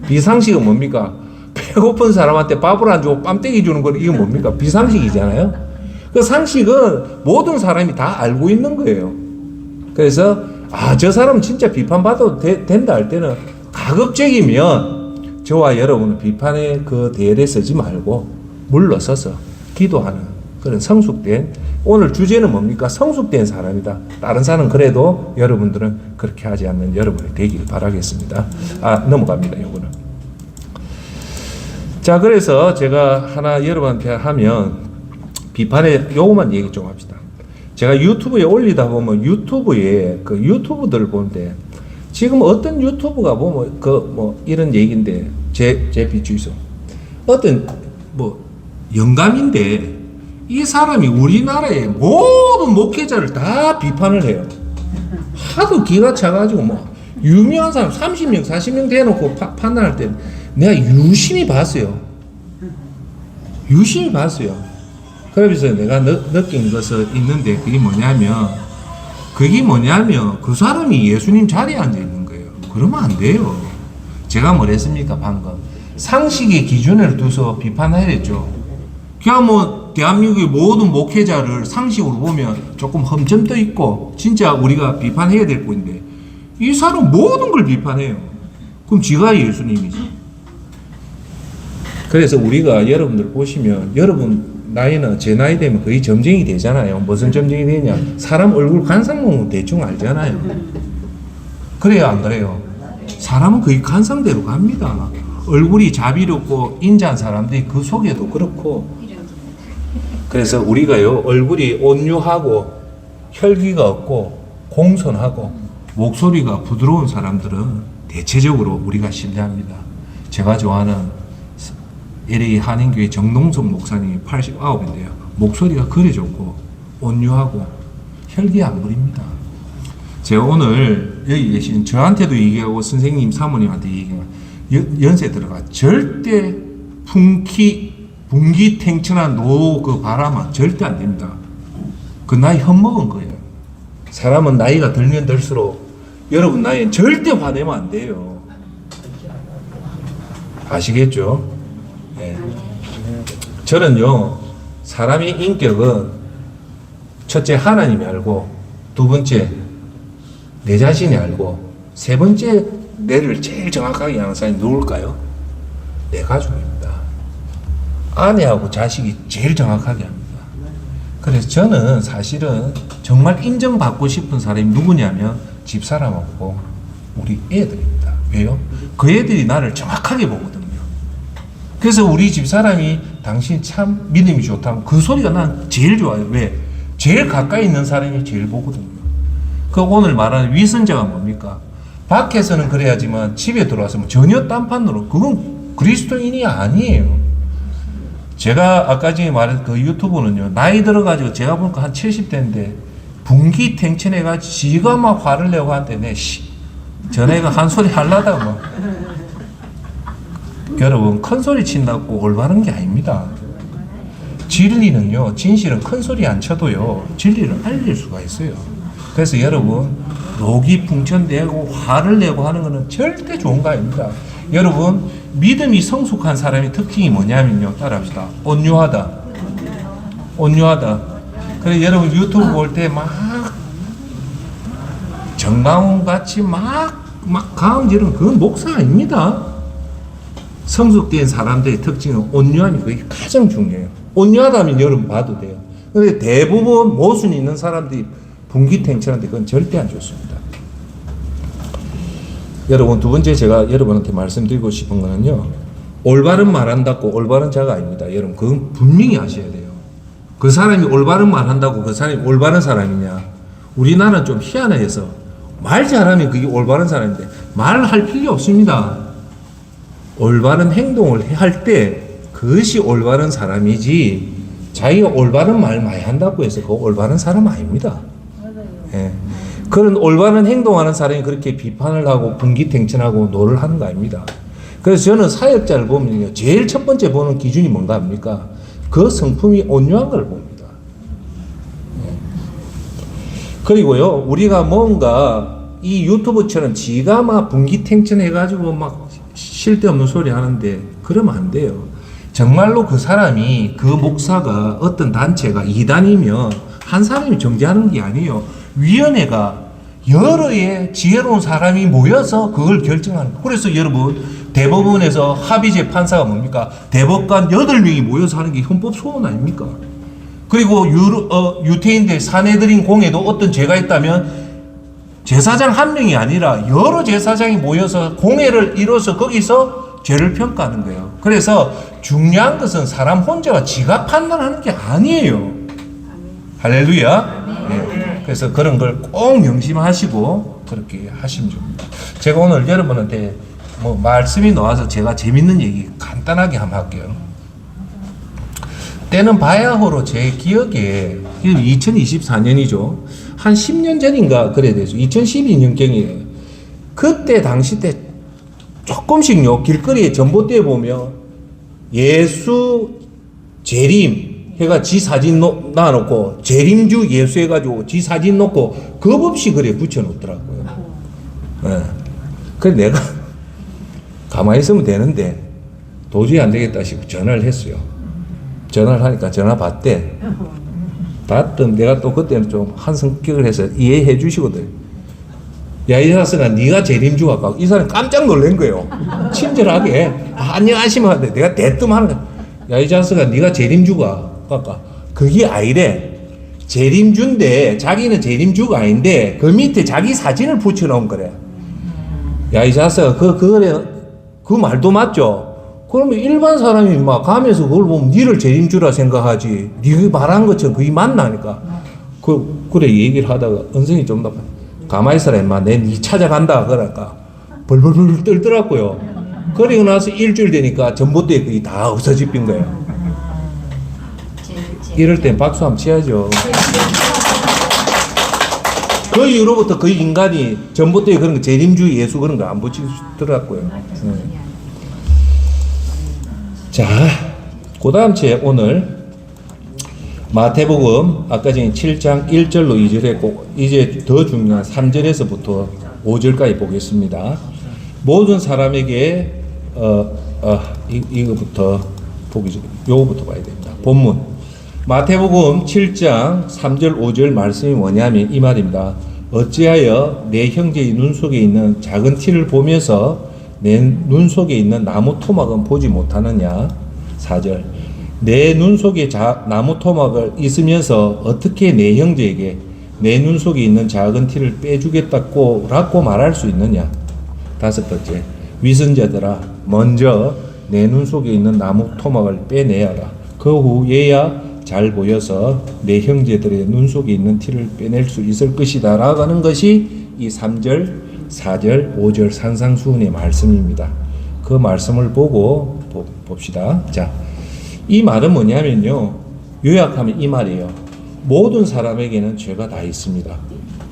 비상식은 뭡니까? 배고픈 사람한테 밥을 안 주고 빰떼기 주는 건 이건 뭡니까? 비상식이잖아요. 그 상식은 모든 사람이 다 알고 있는 거예요. 그래서 저 사람은 진짜 비판받아도 된다 할 때는 가급적이면 저와 여러분은 비판의 그 대열에 서지 말고 물러서서 기도하는 그런 성숙된 오늘 주제는 뭡니까? 성숙된 사람이다. 다른 사람은 그래도 여러분들은 그렇게 하지 않는 여러분이 되길 바라겠습니다. 넘어갑니다. 요거는. 자, 그래서 제가 하나 여러분한테 하면 비판에 요것만 얘기 좀 합시다. 제가 유튜브에 올리다 보면 유튜브에 그 유튜브들을 보는데 지금 어떤 유튜브가 보면 이런 얘기인데 제 비추이소 어떤 영감인데 이 사람이 우리나라의 모든 목회자를 다 비판을 해요. 하도 기가 차가지고 유명한 사람 30명 40명 대놓고 판단할 때 내가 유심히 봤어요. 그래서 내가 느낀 것이 있는데 그게 뭐냐면 그 사람이 예수님 자리에 앉아 있는 거예요. 그러면 안 돼요. 제가 뭐랬습니까 방금? 상식의 기준을 두서 비판해야 됐죠. 그냥 대한민국의 모든 목회자를 상식으로 보면 조금 흠점도 있고 진짜 우리가 비판해야 될 건데 이 사람 모든 걸 비판해요. 그럼 지가 예수님이지. 그래서 우리가 여러분들 보시면 여러분 나이는 제 나이 되면 거의 점쟁이 되잖아요. 무슨 점쟁이 되냐? 사람 얼굴 관상 보면 대충 알잖아요. 그래요, 안 그래요? 사람은 거의 관상대로 갑니다. 얼굴이 자비롭고 인자한 사람들이 그 속에도 그렇고. 그래서 우리가요, 얼굴이 온유하고 혈기가 없고 공손하고 목소리가 부드러운 사람들은 대체적으로 우리가 신뢰합니다. 제가 좋아하는 LA 한인교회 정동석 목사님이 89인데요. 목소리가 그래 좋고 온유하고 혈기 안 부립니다. 제가 오늘 여기 계신 저한테도 얘기하고 선생님 사모님한테 얘기하면 연세 들어가 절대 분기탱천한 그 바람은 절대 안 됩니다. 그 나이 헛먹은 거예요. 사람은 나이가 들면 들수록 여러분 나이엔 절대 화내면 안 돼요. 아시겠죠? 네. 저는요, 사람의 인격은 첫째 하나님이 알고, 두 번째 내 자신이 알고, 세 번째 내를 제일 정확하게 아는 사람이 누굴까요? 내 가족입니다. 아내하고 자식이 제일 정확하게 합니다. 그래서 저는 사실은 정말 인정받고 싶은 사람이 누구냐면 집사람하고 우리 애들입니다. 왜요? 그 애들이 나를 정확하게 보거든요. 그래서 우리 집사람이 당신 참 믿음이 좋다면 그 소리가 난 제일 좋아요. 왜? 제일 가까이 있는 사람이 제일 보거든요. 그 오늘 말하는 위선자가 뭡니까? 밖에서는 그래야지만 집에 들어와서 전혀 딴판으로, 그건 그리스도인이 아니에요. 제가 아까 전에 말한 그 유튜브는요, 나이 들어가지고 제가 보니까 한 70대인데 분기탱천해가지고 지가 막 화를 내고 하는데 전에가 한 소리 하려다가 뭐. 여러분, 큰 소리 친다고 올바른 게 아닙니다. 진리는요, 진실은 큰 소리 안 쳐도요, 진리를 알릴 수가 있어요. 그래서 여러분, 녹이 풍천되고 화를 내고 하는 것은 절대 좋은 거 아닙니다. 여러분, 믿음이 성숙한 사람의 특징이 뭐냐면요, 따라합시다. 온유하다. 온유하다. 그래, 여러분 유튜브 볼 때 막 정강훈 같이 막 가음 지르는 그건 목사 아닙니다. 성숙된 사람들의 특징은 온유함이 그게 가장 중요해요. 온유하다면 여러분 봐도 돼요. 근데 대부분 모순 있는 사람들이 분기탱천한데 그건 절대 안 좋습니다. 여러분, 두 번째 제가 여러분한테 말씀드리고 싶은 거는요, 올바른 말 한다고 올바른 자가 아닙니다. 여러분, 그건 분명히 아셔야 돼요. 그 사람이 올바른 말 한다고 그 사람이 올바른 사람이냐? 우리나라는 좀 희한해서 말 잘하면 그게 올바른 사람인데 말할 필요 없습니다. 올바른 행동을 할 때 그것이 올바른 사람이지, 자기가 올바른 말 많이 한다고 해서 그거 올바른 사람 아닙니다. 예. 그런 올바른 행동하는 사람이 그렇게 비판을 하고 분기탱천하고 노를 하는 거 아닙니다. 그래서 저는 사역자를 보면요, 제일 첫 번째 보는 기준이 뭔가 합니까? 그 성품이 온유한 걸 봅니다. 그리고요, 우리가 뭔가 이 유튜브처럼 지가 막 분기탱천 해가지고 막 쓸데없는 소리 하는데 그러면 안 돼요. 정말로 그 사람이, 그 목사가, 어떤 단체가 이단이면 한 사람이 정죄하는 게 아니에요. 위원회가 여러의 지혜로운 사람이 모여서 그걸 결정하는 거예요. 그래서 여러분, 대법원에서 합의제 판사가 뭡니까? 대법관 8명이 모여서 하는 게 헌법 소원 아닙니까? 그리고 유태인들 사내들인 공회도 어떤 죄가 있다면 제사장 한 명이 아니라 여러 제사장이 모여서 공회를 이뤄서 거기서 죄를 평가하는 거예요. 그래서 중요한 것은 사람 혼자가 지가 판단하는 게 아니에요. 할렐루야. 네. 그래서 그런 걸 꼭 명심하시고 그렇게 하시면 됩니다. 제가 오늘 여러분한테 뭐 말씀이 나와서 제가 재밌는 얘기 간단하게 한번 할게요. 때는 바야흐로 제 기억에 2024년이죠. 한 10년 전인가 그래야 되죠. 2012년경이에요. 그때 당시 때 조금씩요, 길거리에 전봇대에 보면 예수 재림 해가 지 사진 놔놓고 재림주 예수 해가지고 지 사진 놓고 겁없이 그래 붙여놓더라고요. 네. 그래서 내가 가만히 있으면 되는데 도저히 안 되겠다 싶어 전화를 했어요. 전화를 하니까 전화 받대. 받던 내가 또 그때는 좀 한 성격을 해서 이해해 주시거든. 야, 이 사람아, 네가 재림주 아까 이 사람이 깜짝 놀란 거예요. 친절하게 안녕하시면 하는데 내가 대뜸 하는 거야. 야, 이 자식아, 네가 재림주가 아까 그게 아니래. 재림주인데 자기는 재림주가 아닌데 그 밑에 자기 사진을 붙여놓은 거래. 야, 이 자식아, 그 말도 맞죠? 그러면 일반 사람이 막 가면서 그걸 보면 니를 재림주라 생각하지. 네가 말한 것처럼 그게 맞나니까. 그래 얘기를 하다가 은성이 좀 더 가만히 있어라 임마, 내 니 찾아간다 그러니까 벌벌벌 떨더라고요. 그리고 나서 일주일 되니까 전봇대에 그게 다 없어집힌 거예요. 이럴 땐 박수 한번 치야죠. 그 이후로부터 그 인간이 전봇대에 그런 거 재림주 예수 그런 거 안 붙이더라고요. 자, 그 다음 주에 오늘 마태복음 아까 전에 7장 1절로 2절 했고 이제 더 중요한 3절에서부터 5절까지 보겠습니다. 모든 사람에게 이거부터 보기 요거부터 봐야 됩니다. 본문 마태복음 7장 3절 5절 말씀이 뭐냐면 이 말입니다. 어찌하여 내 형제의 눈 속에 있는 작은 티를 보면서 내 눈 속에 있는 나무 토막은 보지 못하느냐. 4절 내 눈 속에 나무 토막을 있으면서 어떻게 내 형제에게 내 눈 속에 있는 작은 티를 빼주겠다고 라고 말할 수 있느냐. 다섯 번째, 위선자들아 먼저 내 눈 속에 있는 나무 토막을 빼내야라. 그 후에야 잘 보여서 내 형제들의 눈 속에 있는 티를 빼낼 수 있을 것이다 라고 하는 것이 이 3절, 4절, 5절 산상수훈의 말씀입니다. 그 말씀을 보고 봅시다. 자, 이 말은 뭐냐면요, 요약하면 이 말이에요. 모든 사람에게는 죄가 다 있습니다.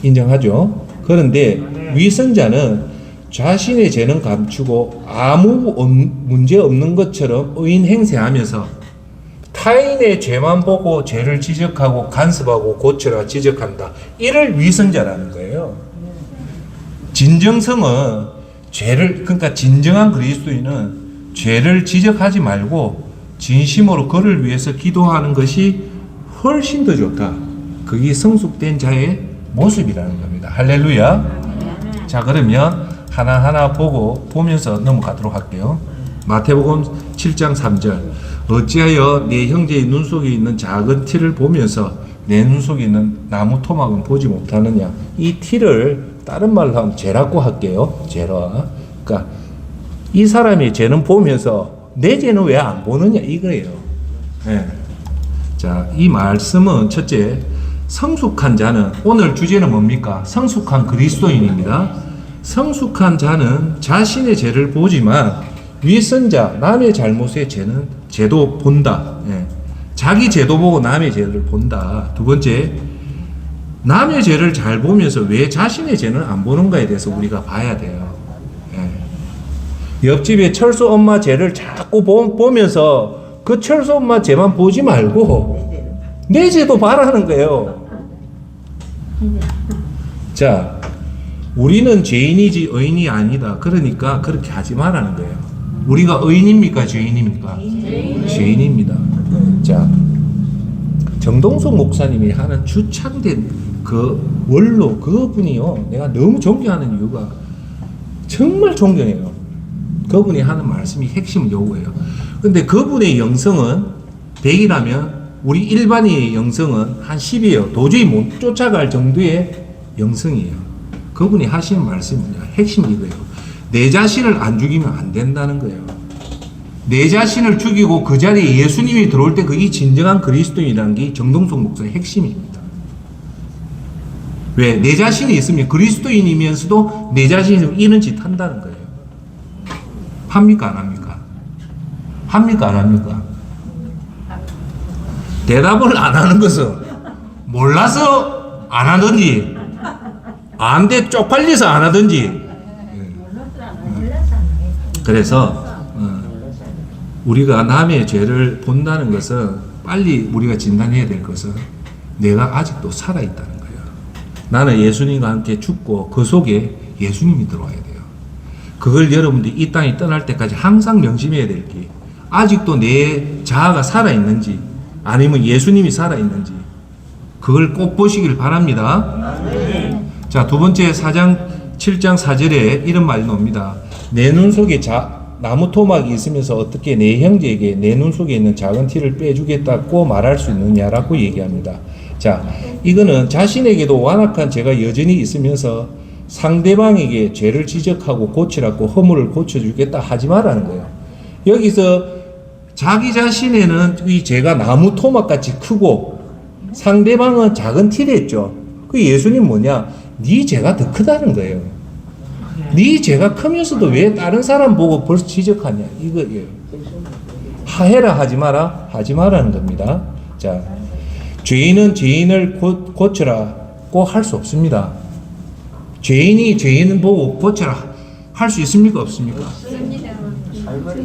인정하죠? 그런데 위선자는 자신의 죄는 감추고 아무 문제 없는 것처럼 의인 행세하면서 타인의 죄만 보고 죄를 지적하고 간섭하고 고쳐라 지적한다. 이를 위선자라는 거예요. 진정성은 그러니까 진정한 그리스도인은 죄를 지적하지 말고 진심으로 그를 위해서 기도하는 것이 훨씬 더 좋다. 그게 성숙된 자의 모습이라는 겁니다. 할렐루야. 자, 그러면 하나하나 보면서 넘어가도록 할게요. 마태복음 7장 3절. 어찌하여 내 형제의 눈 속에 있는 작은 티를 보면서 내 눈 속에 있는 나무 토막은 보지 못하느냐. 이 티를 다른 말로 하면 죄라고 할게요. 죄라. 그러니까 이 사람의 죄는 보면서 내 죄는 왜 안 보느냐 이거예요. 네. 자, 이 말씀은 첫째, 성숙한 자는, 오늘 주제는 뭡니까? 성숙한 그리스도인입니다. 성숙한 자는 자신의 죄를 보지만 위선자, 남의 잘못의 죄도 본다. 예. 자기 죄도 보고 남의 죄를 본다. 두 번째, 남의 죄를 잘 보면서 왜 자신의 죄는 안 보는가에 대해서 우리가 봐야 돼요. 예. 옆집에 철수 엄마 죄를 자꾸 보면서 그 철수 엄마 죄만 보지 말고 내 죄도 봐라는 거예요. 자, 우리는 죄인이지 의인이 아니다. 그러니까 그렇게 하지 말라는 거예요. 우리가 의인입니까? 죄인입니까? 죄인입니다. 자, 정동석 목사님이 하는 주창된 그 원로, 그분이요, 내가 너무 존경하는 이유가 정말 존경해요. 그분이 하는 말씀이 핵심 요구예요. 근데 그분의 영성은 100이라면 우리 일반인의 영성은 한 10이에요. 도저히 못 쫓아갈 정도의 영성이에요. 그분이 하시는 말씀이 뭐냐? 핵심이 이거예요. 내 자신을 안 죽이면 안 된다는 거예요. 내 자신을 죽이고 그 자리에 예수님이 들어올 때 그게 진정한 그리스도인이라는 게 정동석 목사의 핵심입니다. 왜? 내 자신이 있으면 그리스도인이면서도 내 자신이 이런 짓 한다는 거예요. 합니까? 안 합니까? 합니까? 안 합니까? 대답을 안 하는 것은 몰라서 안 하든지 안 돼 쪽팔려서 안 하든지. 그래서 우리가 남의 죄를 본다는 것은 빨리 우리가 진단해야 될 것은 내가 아직도 살아있다는 거예요. 나는 예수님과 함께 죽고 그 속에 예수님이 들어와야 돼요. 그걸 여러분들이 이 땅에 떠날 때까지 항상 명심해야 될 게 아직도 내 자아가 살아있는지 아니면 예수님이 살아있는지 그걸 꼭 보시길 바랍니다. 자, 두 번째 7장 4절에 이런 말이 나옵니다. 내 눈 속에 나무 토막이 있으면서 어떻게 내 형제에게 내 눈 속에 있는 작은 티를 빼주겠다고 말할 수 있느냐라고 얘기합니다. 자, 이거는 자신에게도 완악한 죄가 여전히 있으면서 상대방에게 죄를 지적하고 고치라고 허물을 고쳐주겠다 하지 말라는 거예요. 여기서 자기 자신에는 이 죄가 나무 토막같이 크고 상대방은 작은 티랬죠. 그 예수님 뭐냐? 네 죄가 더 크다는 거예요. 네 죄가 크면서도 왜 다른 사람 보고 벌써 지적하냐 이거예요. 하해라 하지 마라 하지 마라는 겁니다. 자, 죄인은 죄인을 고쳐라고 할 수 없습니다. 죄인이 죄인을 보고 고쳐라 할 수 있습니까? 없습니까?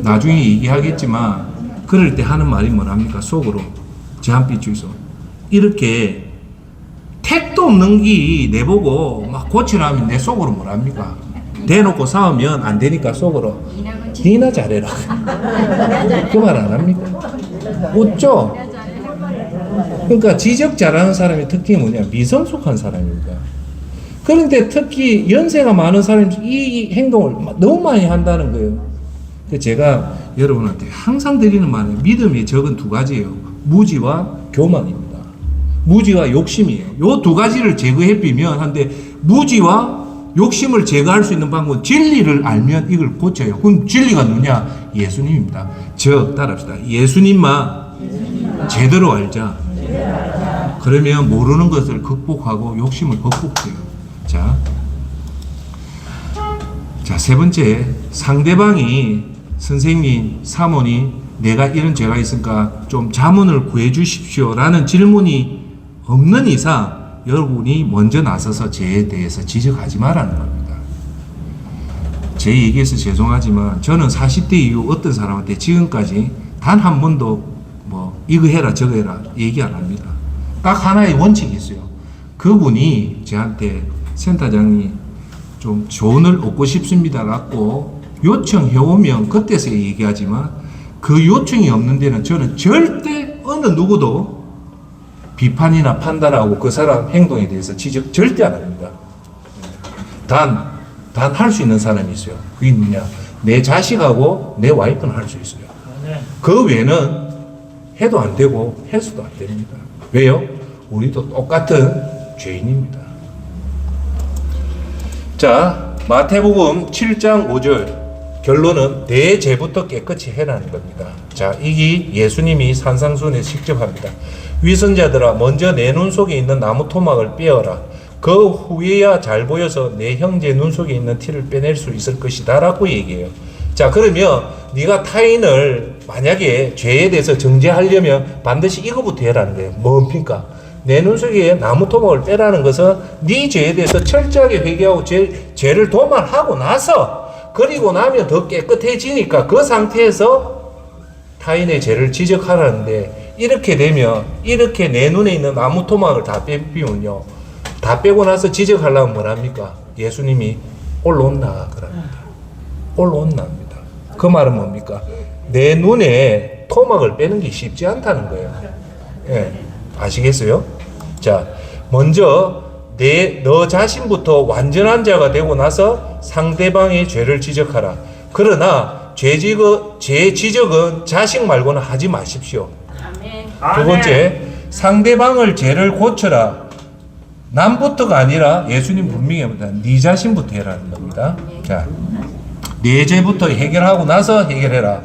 나중에 얘기하겠지만 그럴 때 하는 말이 뭐랍니까? 속으로 제 한 삐 주이소. 이렇게 택도 없는 게 내보고 막 고치라면 내 속으로 뭐랍니까? 대놓고 싸우면 안 되니까 속으로 니나 잘해라. 그 말 안 합니까? 웃죠? 그러니까 지적 잘하는 사람의 특징이 뭐냐? 미성숙한 사람입니다. 그런데 특히 연세가 많은 사람이 이 행동을 너무 많이 한다는 거예요. 제가 여러분한테 항상 드리는 말은 믿음의 적은 두 가지예요. 무지와 교만입니다. 무지와 욕심이에요. 요 두 가지를 제거해 비면 한데 무지와 욕심을 제거할 수 있는 방법은 진리를 알면 이걸 고쳐요. 그럼 진리가 누구냐? 예수님입니다. 즉 따라합시다. 예수님만 제대로 알자. 그러면 모르는 것을 극복하고 욕심을 극복해요. 자, 세 번째, 상대방이 선생님, 사모님, 내가 이런 죄가 있으니까 좀 자문을 구해 주십시오 라는 질문이 없는 이상 여러분이 먼저 나서서 죄에 대해서 지적하지 말라는 겁니다. 제 얘기해서 죄송하지만 저는 40대 이후 어떤 사람한테 지금까지 단 한 번도 뭐 이거 해라 저거 해라 얘기 안 합니다. 딱 하나의 원칙이 있어요. 그분이 저한테 센터장이 좀 조언을 얻고 싶습니다 갖고 요청해 오면 그때서 얘기하지만 그 요청이 없는 데는 저는 절대 어느 누구도 비판이나 판단하고 그 사람 행동에 대해서 지적 절대 안 합니다. 단 할 수 있는 사람이 있어요. 그게 누구냐? 내 자식하고 내 와이프는 할 수 있어요. 그 외에는 해도 안 되고 해서도 안 됩니다. 왜요? 우리도 똑같은 죄인입니다. 자, 마태복음 7장 5절 결론은 내 죄부터 깨끗이 해라는 겁니다. 자, 이게 예수님이 산상수훈에 직접 합니다. 위선자들아 먼저 내 눈 속에 있는 나무 토막을 빼어라. 그 후에야 잘 보여서 내 형제 눈 속에 있는 티를 빼낼 수 있을 것이다 라고 얘기해요. 자, 그러면 네가 타인을 만약에 죄에 대해서 정죄하려면 반드시 이거부터 해라는 거예요. 뭡니까? 내 눈 속에 나무 토막을 빼라는 것은 네 죄에 대해서 철저하게 회개하고 죄를 도말하고 나서 그리고 나면 더 깨끗해지니까 그 상태에서 타인의 죄를 지적하라는데 이렇게 되면 이렇게 내 눈에 있는 나무 토막을 다 빼면요. 다 빼고 나서 지적하려면 뭐랍니까? 예수님이 올라온나 그럽니다. 올라온나입니다. 그 말은 뭡니까? 내 눈에 토막을 빼는 게 쉽지 않다는 거예요. 예, 아시겠어요? 자, 먼저 너 자신부터 완전한 자가 되고 나서 상대방의 죄를 지적하라. 그러나 죄 지적은 자식 말고는 하지 마십시오. 두 번째, 상대방을 죄를 고쳐라. 남부터가 아니라 예수님 분명히 합니다. 네 자신부터 해라는 겁니다. 자, 내 죄부터 해결하고 나서 해결해라.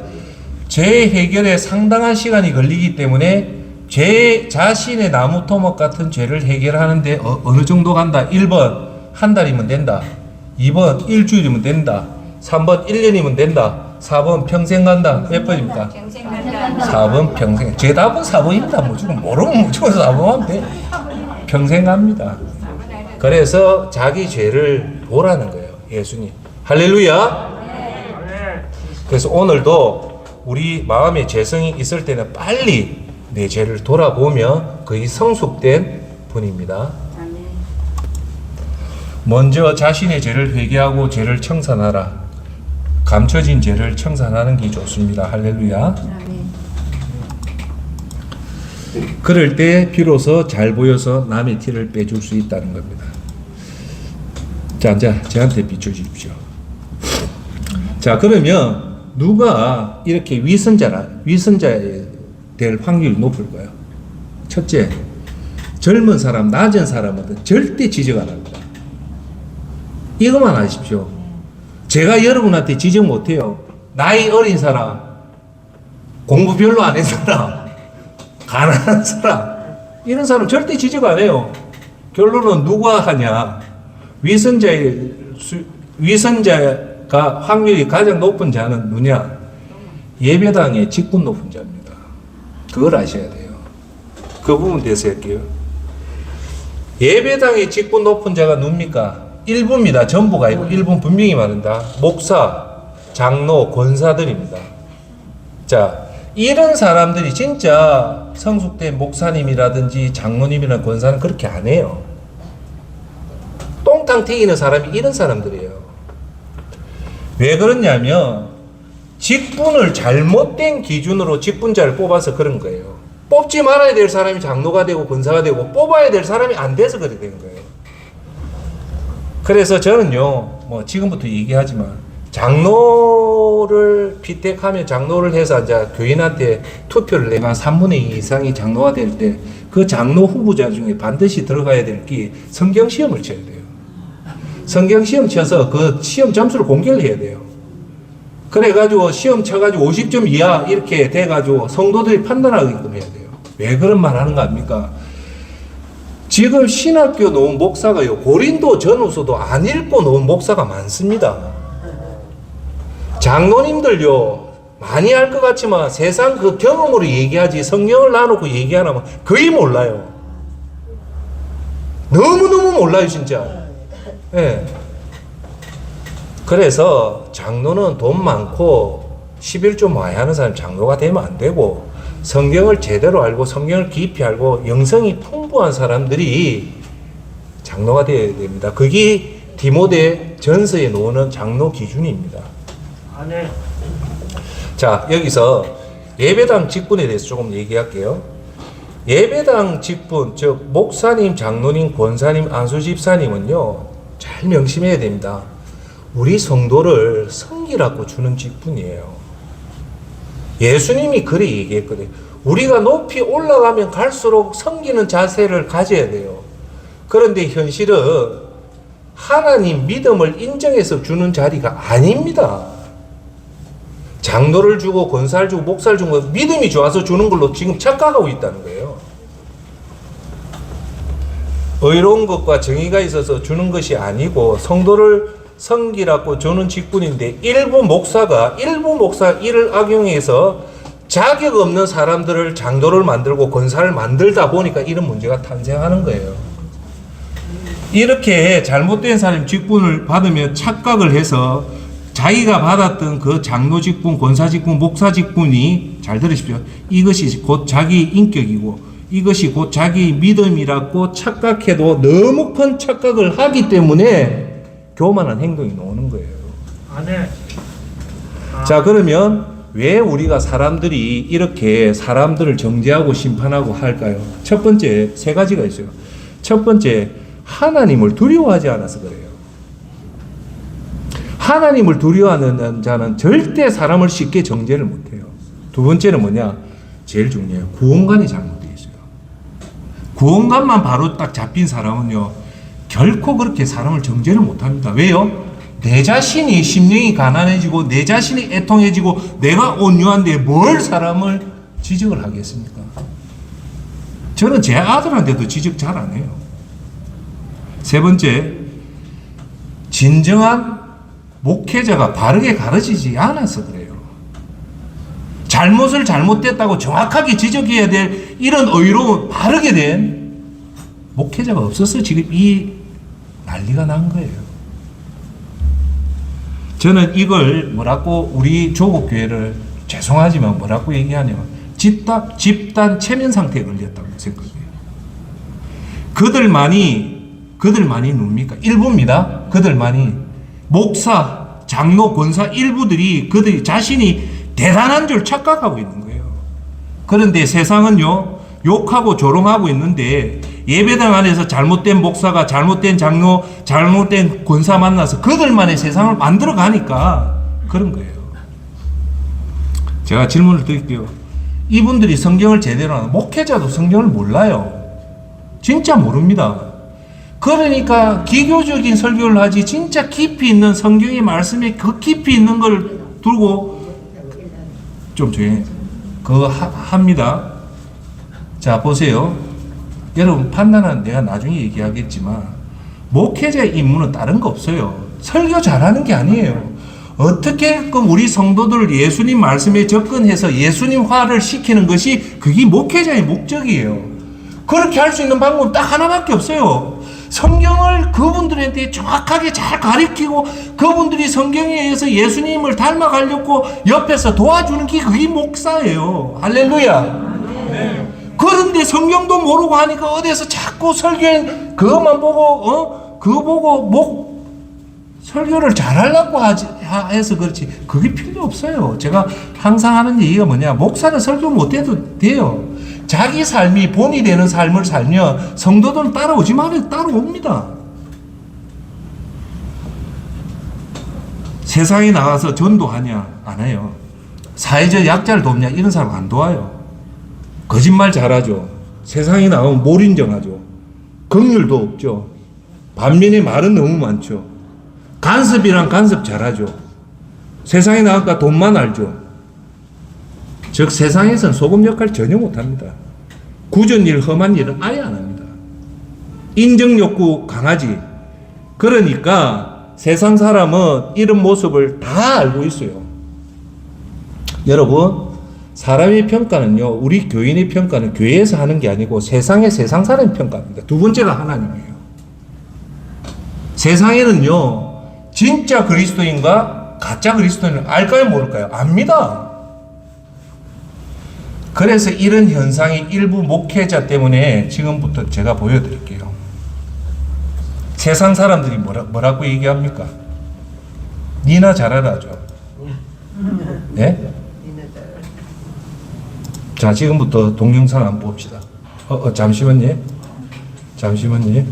죄 해결에 상당한 시간이 걸리기 때문에 죄 자신의 나무 토막 같은 죄를 해결하는데 어느 정도 간다. 1번 한 달이면 된다. 2번 일주일이면 된다. 3번 1년이면 된다. 4번 평생 간다. 몇 번입니까? 평생 간다. 4번 평생. 제 답은 4번입니다. 무조건 모르면 무조건 4번 하면 돼. 평생 갑니다. 그래서 자기 죄를 보라는 거예요. 예수님. 할렐루야. 그래서 오늘도 우리 마음에 죄성이 있을 때는 빨리 내 죄를 돌아보면 거의 성숙된 분입니다. 먼저 자신의 죄를 회개하고 죄를 청산하라. 감춰진 죄를 청산하는 게 좋습니다. 할렐루야. 그럴 때 비로소 잘 보여서 남의 티를 빼줄 수 있다는 겁니다. 자, 저한테 비춰주십시오. 자, 그러면 누가 이렇게 위선자에 될 확률이 높을까요? 첫째, 젊은 사람, 낮은 사람은 절대 지적 안 합니다. 이것만 아십시오. 제가 여러분한테 지적 못해요. 나이 어린 사람, 공부 별로 안 한 사람, 가난한 사람, 이런 사람 절대 지적 안 해요. 결론은 누가 하냐? 위선자가 확률이 가장 높은 자는 누구냐? 예배당의 직분 높은 자입니다. 그걸 아셔야 돼요. 그 부분 대해서 할게요. 예배당의 직분 높은 자가 누굽니까? 일부입니다. 전부가 아니고 일부 분명히 말한다. 목사, 장로, 권사들입니다. 자, 이런 사람들이 진짜 성숙된 목사님이라든지 장로님이나 권사는 그렇게 안 해요. 똥탕 튀기는 사람이 이런 사람들이에요. 왜 그러냐면 직분을 잘못된 기준으로 직분자를 뽑아서 그런 거예요. 뽑지 말아야 될 사람이 장로가 되고 권사가 되고 뽑아야 될 사람이 안 돼서 그렇게 된 거예요. 그래서 저는요, 뭐 지금부터 얘기하지만 장로를 피택하면 장로를 해서 이제 교인한테 투표를 내가 3분의 2 이상이 장로가 될 때 그 장로 후보자 중에 반드시 들어가야 될 게 성경 시험을 쳐야 돼요. 성경 시험 쳐서 그 시험 점수를 공개를 해야 돼요. 그래가지고 시험 쳐가지고 50점 이하 이렇게 돼가지고 성도들이 판단하게끔 해야 돼요. 왜 그런 말 하는 거 아닙니까? 지금 신학교 놓은 목사가요, 고린도 전후서도 안 읽고 놓은 목사가 많습니다. 장로님들요, 많이 알 것 같지만 세상 그 경험으로 얘기하지 성경을 놔놓고 얘기하라면 거의 몰라요. 너무너무 몰라요, 진짜. 예. 그래서 장로는 돈 많고 11조 많이 하는 사람 장로가 되면 안 되고, 성경을 제대로 알고 성경을 깊이 알고 영성이 풍부한 사람들이 장로가 되어야 됩니다. 그게 디모데 전서에 놓는 장로 기준입니다. 네. 자, 여기서 예배당 직분에 대해서 조금 얘기할게요. 예배당 직분, 즉 목사님, 장로님, 권사님, 안수집사님은요, 잘 명심해야 됩니다. 우리 성도를 섬기라고 주는 직분이에요. 예수님이 그래 얘기했거든요. 우리가 높이 올라가면 갈수록 섬기는 자세를 가져야 돼요. 그런데 현실은 하나님 믿음을 인정해서 주는 자리가 아닙니다. 장로를 주고 권사를 주고 목사를 주고 믿음이 좋아서 주는 걸로 지금 착각하고 있다는 거예요. 의로운 것과 정의가 있어서 주는 것이 아니고 성도를 섬기라고 주는 직분인데, 일부 목사가 이를 악용해서 자격 없는 사람들을 장로를 만들고 권사를 만들다 보니까 이런 문제가 탄생하는 거예요. 이렇게 잘못된 사람 직분을 받으면 착각을 해서 자기가 받았던 그 장로 직분, 권사 직분, 목사 직분이, 잘 들으십시오, 이것이 곧 자기 인격이고 이것이 곧 자기 믿음이라고 착각해도 너무 큰 착각을 하기 때문에 교만한 행동이 나오는 거예요. 네. 자, 그러면 왜 우리가 사람들이 이렇게 사람들을 정죄하고 심판하고 할까요? 첫 번째, 세 가지가 있어요. 첫 번째, 하나님을 두려워하지 않아서 그래요. 하나님을 두려워하는 자는 절대 사람을 쉽게 정죄를 못해요. 두 번째는 뭐냐? 제일 중요해요. 구원관이 잘못되어 있어요. 구원관만 바로 딱 잡힌 사람은요, 결코 그렇게 사람을 정죄를 못합니다. 왜요? 내 자신이 심령이 가난해지고 내 자신이 애통해지고 내가 온유한데 뭘 사람을 지적을 하겠습니까? 저는 제 아들한테도 지적 잘 안 해요. 세 번째, 진정한 목회자가 바르게 가르치지 않아서 그래요. 잘못을 잘못됐다고 정확하게 지적해야 될 이런 의로운 바르게 된 목회자가 없어서 지금 이 난리가 난 거예요. 저는 이걸 뭐라고 우리 조국교회를 죄송하지만 뭐라고 얘기하냐면 집단 체면 상태에 걸렸다고 생각해요. 그들만이 뭡니까? 일부입니다. 그들만이 목사, 장로, 권사 일부들이 그들이 자신이 대단한 줄 착각하고 있는 거예요. 그런데 세상은요, 욕하고 조롱하고 있는데 예배당 안에서 잘못된 목사가 잘못된 장로, 잘못된 권사 만나서 그들만의 세상을 만들어 가니까 그런 거예요. 제가 질문을 드릴게요. 이분들이 성경을 제대로 하는, 목회자도 성경을 몰라요. 진짜 모릅니다. 그러니까 기교적인 설교를 하지 진짜 깊이 있는 성경의 말씀에 그 깊이 있는 걸 두고 좀 조용히 그거 합니다. 자, 보세요. 여러분 판단은 내가 나중에 얘기하겠지만 목회자의 임무는 다른 거 없어요. 설교 잘하는 게 아니에요. 어떻게끔 우리 성도들을 예수님 말씀에 접근해서 예수님화를 시키는 것이 그게 목회자의 목적이에요. 그렇게 할 수 있는 방법은 딱 하나밖에 없어요. 성경을 그분들한테 정확하게 잘 가르치고 그분들이 성경에 의해서 예수님을 닮아가려고 옆에서 도와주는 게 그게 목사예요. 할렐루야. 네. 그런데 성경도 모르고 하니까 어디서 자꾸 설교에 그것만 보고 그거 보고 설교를 잘하려고 해서 그렇지 그게 필요 없어요. 제가 항상 하는 얘기가 뭐냐, 목사는 설교 못해도 돼요. 자기 삶이 본이 되는 삶을 살면 성도들은 따라오지 말아요. 따라옵니다. 세상에 나가서 전도하냐? 안 해요. 사회적 약자를 돕냐? 이런 사람 안 도와요. 거짓말 잘하죠. 세상에 나오면 몰인정하죠. 긍휼도 없죠. 반면에 말은 너무 많죠. 간섭이랑 간섭 잘하죠. 세상에 나가니까 돈만 알죠. 즉 세상에서는 소금 역할 전혀 못합니다. 굳은 일, 험한 일은 아예 안 합니다. 인정욕구 강하지. 그러니까 세상 사람은 이런 모습을 다 알고 있어요. 여러분, 사람의 평가는요, 우리 교인의 평가는 교회에서 하는 게 아니고 세상의 세상 사람의 평가입니다. 두 번째가 하나님이에요. 세상에는요, 진짜 그리스도인과 가짜 그리스도인을 알까요, 모를까요? 압니다. 그래서 이런 현상이 일부 목회자 때문에 지금부터 제가 보여드릴게요. 세상 사람들이 뭐라고 얘기합니까? 니나 잘하라죠. 네? 자, 지금부터 동영상 한번 봅시다. 잠시만요. 잠시만요.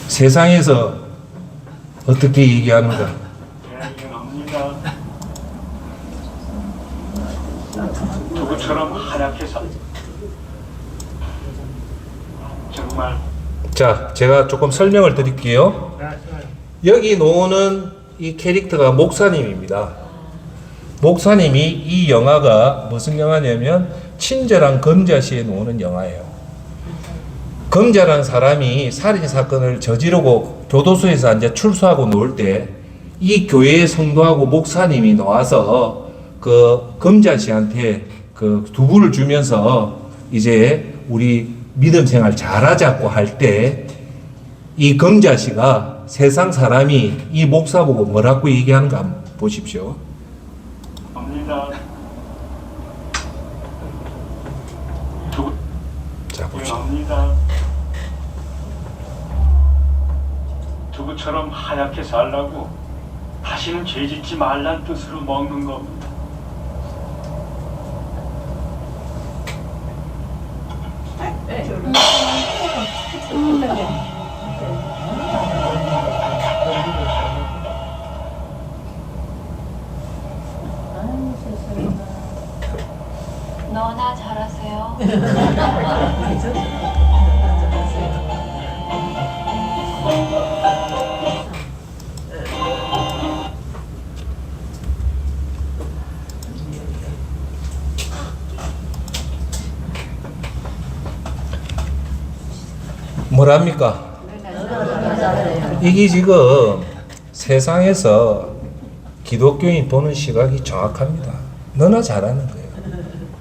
세상에서 어떻게 얘기하는가? 두부처럼 하얗게서 정말. 자, 제가 조금 설명을 드릴게요. 여기 나오는 이 캐릭터가 목사님입니다. 목사님이 이 영화가 무슨 영화냐면 친절한 검자시에 나오는 영화예요. 검자라는 사람이 살인사건을 저지르고 교도소에서 이제 출소하고 나올 때 이 교회의 성도하고 목사님이 나와서 그 검자씨한테 그 두부를 주면서 이제 우리 믿음 생활 잘하자고 할 때 이 검자씨가 세상 사람이 이 목사 보고 뭐라고 얘기하는가 한번 보십시오. 압니다. 자, 봅시다. 압니다. 두부처럼 하얗게 살라고 다시는 죄짓지 말란 뜻으로 먹는 겁니다. 너나 잘하세요. 뭐랍니까? 이게 지금 세상에서 기독교인 보는 시각이 정확합니다. 너나 잘하는 거예요.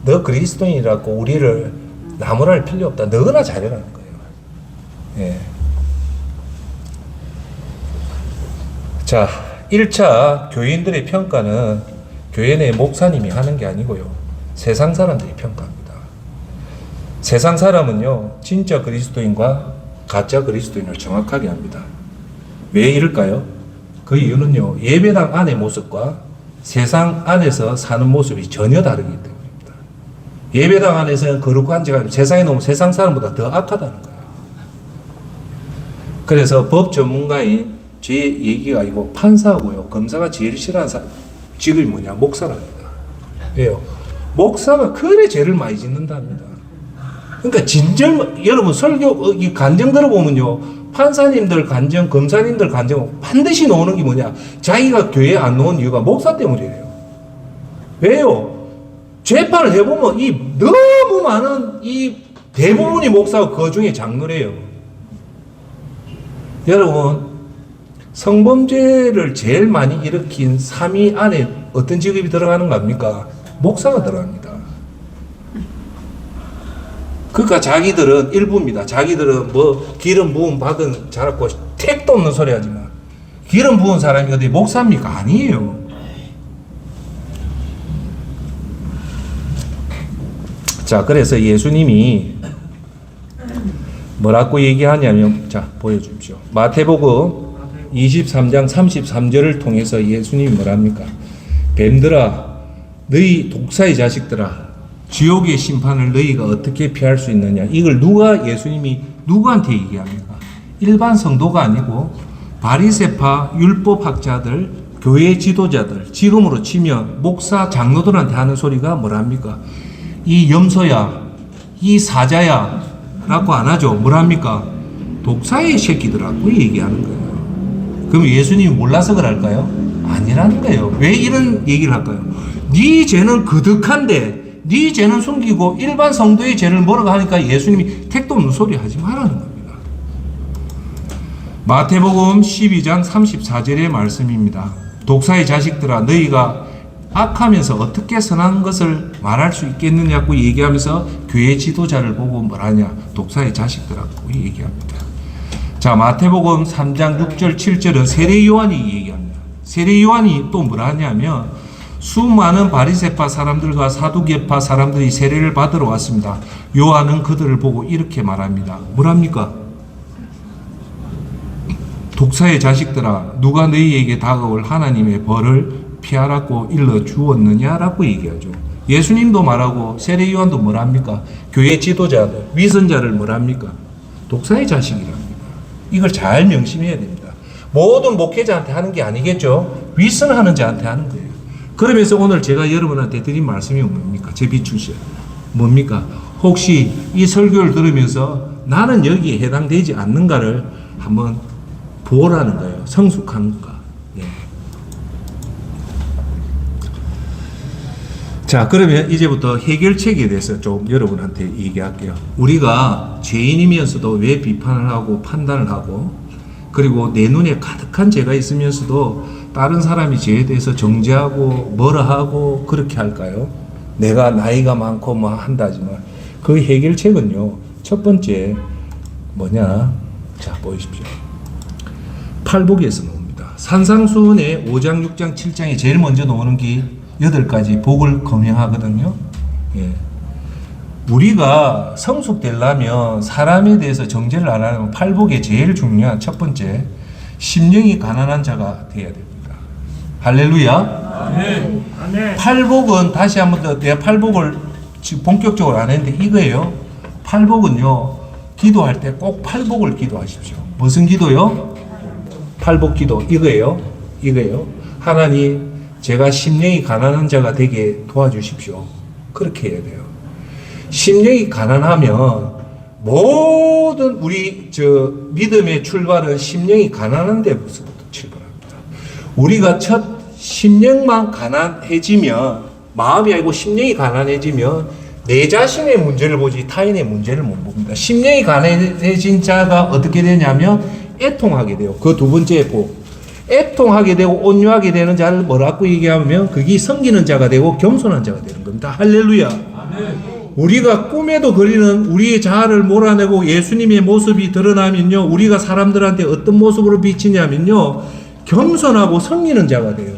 너 그리스도인이라고 우리를 나무랄 필요 없다. 너나 잘하라는 거예요. 예. 자, 1차 교인들의 평가는 교회 내 목사님이 하는 게 아니고요. 세상 사람들이 평가합니다. 세상 사람은요, 진짜 그리스도인과 가짜 그리스도인을 정확하게 합니다. 왜 이럴까요? 그 이유는요, 예배당 안의 모습과 세상 안에서 사는 모습이 전혀 다르기 때문입니다. 예배당 안에서는 거룩한 자가 세상에 놓으면 세상 사람보다 더 악하다는 거예요. 그래서 법 전문가인 제 얘기가 아니고 판사하고요, 검사가 제일 싫어하는 직업이 뭐냐? 목사랍니다. 왜요? 목사가 그래 죄를 많이 짓는답니다. 그러니까 여러분 설교 이 간증 들어보면요, 판사님들 간증, 검사님들 간증 반드시 나오는 게 뭐냐? 자기가 교회에 안 나온 이유가 목사 때문이래요. 왜요? 재판을 해보면 이 너무 많은 이 대부분이 목사고 그 중에 장로래요. 여러분, 성범죄를 제일 많이 일으킨 3위 안에 어떤 직업이 들어가는 겁니까? 목사가 들어갑니다. 그러니까 자기들은 일부입니다. 자기들은 뭐 기름 부음 받은 자라고 택도 없는 소리 하지만 기름 부은 사람이 어디 목사입니까? 아니에요. 자, 그래서 예수님이 뭐라고 얘기하냐면, 자, 보여주십시오. 마태복음 23장 33절을 통해서 예수님이 뭐랍니까? 뱀들아, 너희 독사의 자식들아, 지옥의 심판을 너희가 어떻게 피할 수 있느냐? 이걸 예수님이 누구한테 얘기합니까? 일반 성도가 아니고 바리새파 율법학자들, 교회 지도자들, 지금으로 치면 목사, 장로들한테 하는 소리가 뭐랍니까? 이 염소야, 이 사자야 라고 안 하죠. 뭐랍니까? 독사의 새끼들하고 얘기하는 거예요. 그럼 예수님이 몰라서 그럴까요? 아니라는 거예요. 왜 이런 얘기를 할까요? 네 죄는 그득한데 네 죄는 숨기고 일반 성도의 죄를 뭐라고 하니까 예수님이 택도 없는 소리 하지 말라는 겁니다. 마태복음 12장 34절의 말씀입니다. 독사의 자식들아, 너희가 악하면서 어떻게 선한 것을 말할 수 있겠느냐고 얘기하면서 교회 지도자를 보고 뭐라냐? 독사의 자식들하고 얘기합니다. 자, 마태복음 3장 6절 7절은 세례 요한이 얘기합니다. 세례 요한이 또 뭐라 하냐면 수많은 바리새파 사람들과 사두개파 사람들이 세례를 받으러 왔습니다. 요한은 그들을 보고 이렇게 말합니다. 뭐랍니까? 독사의 자식들아, 누가 너희에게 다가올 하나님의 벌을 피하라고 일러 주었느냐라고 얘기하죠. 예수님도 말하고 세례 요한도 뭐랍니까? 교회 지도자들, 위선자를 뭐랍니까? 독사의 자식이랍니다. 이걸 잘 명심해야 됩니다. 모든 목회자한테 하는 게 아니겠죠. 위선하는 자한테 하는 거예요. 그러면서 오늘 제가 여러분한테 드린 말씀이 뭡니까? 제 비추시오. 뭡니까? 혹시 이 설교를 들으면서 나는 여기에 해당되지 않는가를 한번 보라는 거예요. 성숙한가. 예. 자, 그러면 이제부터 해결책에 대해서 좀 여러분한테 얘기할게요. 우리가 죄인이면서도 왜 비판을 하고 판단을 하고 그리고 내 눈에 가득한 죄가 있으면서도 다른 사람이 죄에 대해서 정죄하고 뭐라 하고 그렇게 할까요? 내가 나이가 많고 뭐 한다지만 그 해결책은요. 첫 번째 뭐냐? 자, 보십시오. 팔복에서 나옵니다. 산상수훈의 5장, 6장, 7장에 제일 먼저 나오는 게 8가지 복을 검명하거든요. 예. 우리가 성숙되려면 사람에 대해서 정죄를 안 하면 팔복에 제일 중요한 첫 번째, 심령이 가난한 자가 되어야 됩니다. 할렐루야. 아멘. 아멘. 팔복은 다시 한번 더 내가 팔복을 지금 본격적으로 안 했는데 이거예요. 팔복은요. 기도할 때 꼭 팔복을 기도하십시오. 무슨 기도요? 팔복 기도. 이거예요. 이거예요. 하나님, 제가 심령이 가난한 자가 되게 도와주십시오. 그렇게 해야 돼요. 심령이 가난하면 모든 우리 믿음의 출발은 심령이 가난한 데부터 출발합니다. 우리가 첫 심령만 가난해지면, 마음이 아니고 심령이 가난해지면 내 자신의 문제를 보지 타인의 문제를 못 봅니다. 심령이 가난해진 자가 어떻게 되냐면 애통하게 돼요. 그 두 번째 복. 애통하게 되고 온유하게 되는 자를 뭐라고 얘기하면 그게 섬기는 자가 되고 겸손한 자가 되는 겁니다. 할렐루야. 아멘. 우리가 꿈에도 그리는 우리의 자아를 몰아내고 예수님의 모습이 드러나면요, 우리가 사람들한테 어떤 모습으로 비치냐면요, 겸손하고 섬기는 자가 돼요.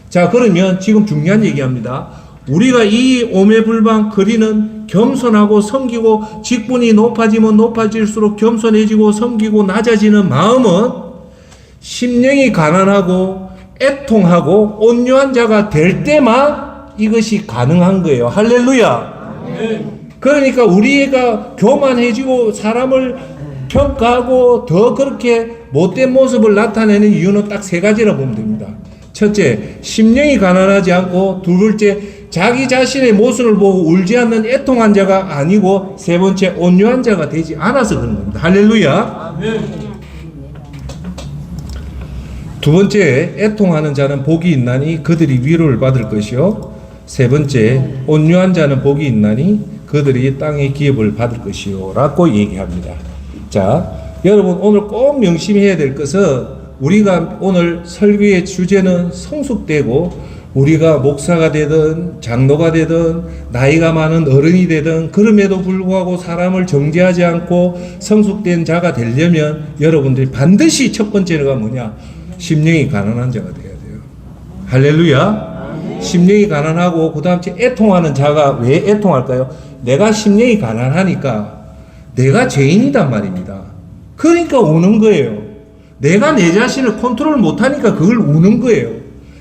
자, 그러면 지금 중요한 얘기합니다. 우리가 이 오매불망 그리는 겸손하고 섬기고 직분이 높아지면 높아질수록 겸손해지고 섬기고 낮아지는 마음은 심령이 가난하고 애통하고 온유한 자가 될 때만 이것이 가능한 거예요. 할렐루야. 그러니까 우리가 교만해지고 사람을 평가하고 더 그렇게 못된 모습을 나타내는 이유는 딱 3가지라 보면 됩니다. 첫째, 심령이 가난하지 않고, 두 번째, 자기 자신의 모습을 보고 울지 않는 애통한 자가 아니고, 세 번째, 온유한 자가 되지 않아서 그런 겁니다. 할렐루야. 아멘. 두 번째, 애통하는 자는 복이 있나니 그들이 위로를 받을 것이요. 세 번째, 온유한 자는 복이 있나니 그들이 땅의 기업을 받을 것이요. 라고 얘기합니다. 자, 여러분 오늘 꼭 명심해야 될 것은 우리가 오늘 설교의 주제는 성숙되고 우리가 목사가 되든 장로가 되든 나이가 많은 어른이 되든 그럼에도 불구하고 사람을 정죄하지 않고 성숙된 자가 되려면 여러분들이 반드시 첫 번째가 뭐냐? 심령이 가난한 자가 돼야 돼요. 할렐루야. 심령이 가난하고 그 다음 애통하는 자가 왜 애통할까요? 내가 심령이 가난하니까 내가 죄인이단 말입니다. 그러니까 우는 거예요. 내가 내 자신을 컨트롤 못하니까 그걸 우는 거예요.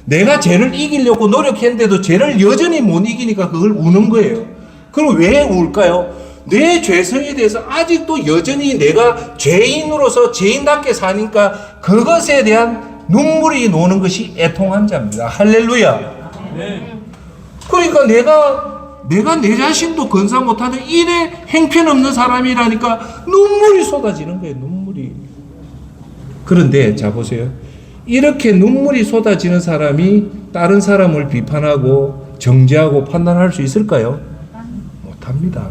내가 죄를 이기려고 노력했는데도 죄를 여전히 못 이기니까 그걸 우는 거예요. 그럼 왜 울까요? 내 죄성에 대해서 아직도 여전히 내가 죄인으로서 죄인답게 사니까 그것에 대한 눈물이 노는 것이 애통한 자입니다. 할렐루야. 그러니까 내가 내 자신도 건사 못하는 이래 행편없는 사람이라니까 눈물이 쏟아지는 거예요. 눈물이. 그런데 자 보세요. 이렇게 눈물이 쏟아지는 사람이 다른 사람을 비판하고 정죄하고 판단할 수 있을까요? 못합니다.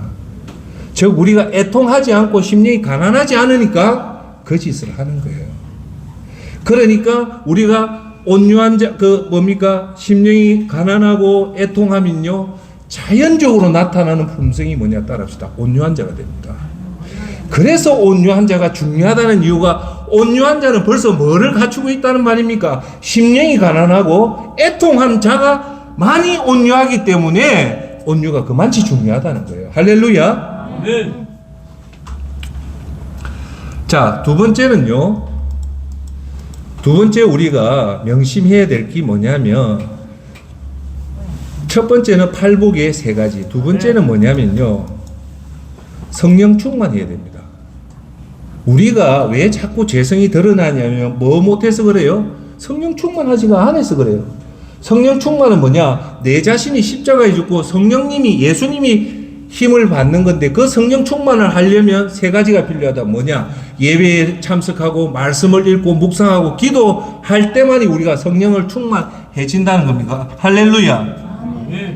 즉 우리가 애통하지 않고 심령이 가난하지 않으니까 거짓을 하는 거예요. 그러니까 우리가 온유한 자, 심령이 가난하고 애통하면요, 자연적으로 나타나는 품성이 뭐냐 따라합시다. 온유한 자가 됩니다. 그래서 온유한 자가 중요하다는 이유가, 온유한 자는 벌써 뭐를 갖추고 있다는 말입니까? 심령이 가난하고 애통한 자가 많이 온유하기 때문에 온유가 그만치 중요하다는 거예요. 할렐루야. 자, 두 번째는요. 두 번째 우리가 명심해야 될 게 뭐냐면, 첫 번째는 팔복의 세 가지, 두 번째는 뭐냐면요, 성령 충만해야 됩니다. 우리가 왜 자꾸 죄성이 드러나냐면 뭐 못해서 그래요? 성령 충만하지가 않아서 그래요. 성령 충만은 뭐냐? 내 자신이 십자가에 죽고 성령님이, 예수님이 힘을 받는 건데, 그 성령 충만을 하려면 세 가지가 필요하다. 뭐냐? 예배에 참석하고 말씀을 읽고 묵상하고 기도할 때만이 우리가 성령을 충만해진다는 겁니다. 할렐루야.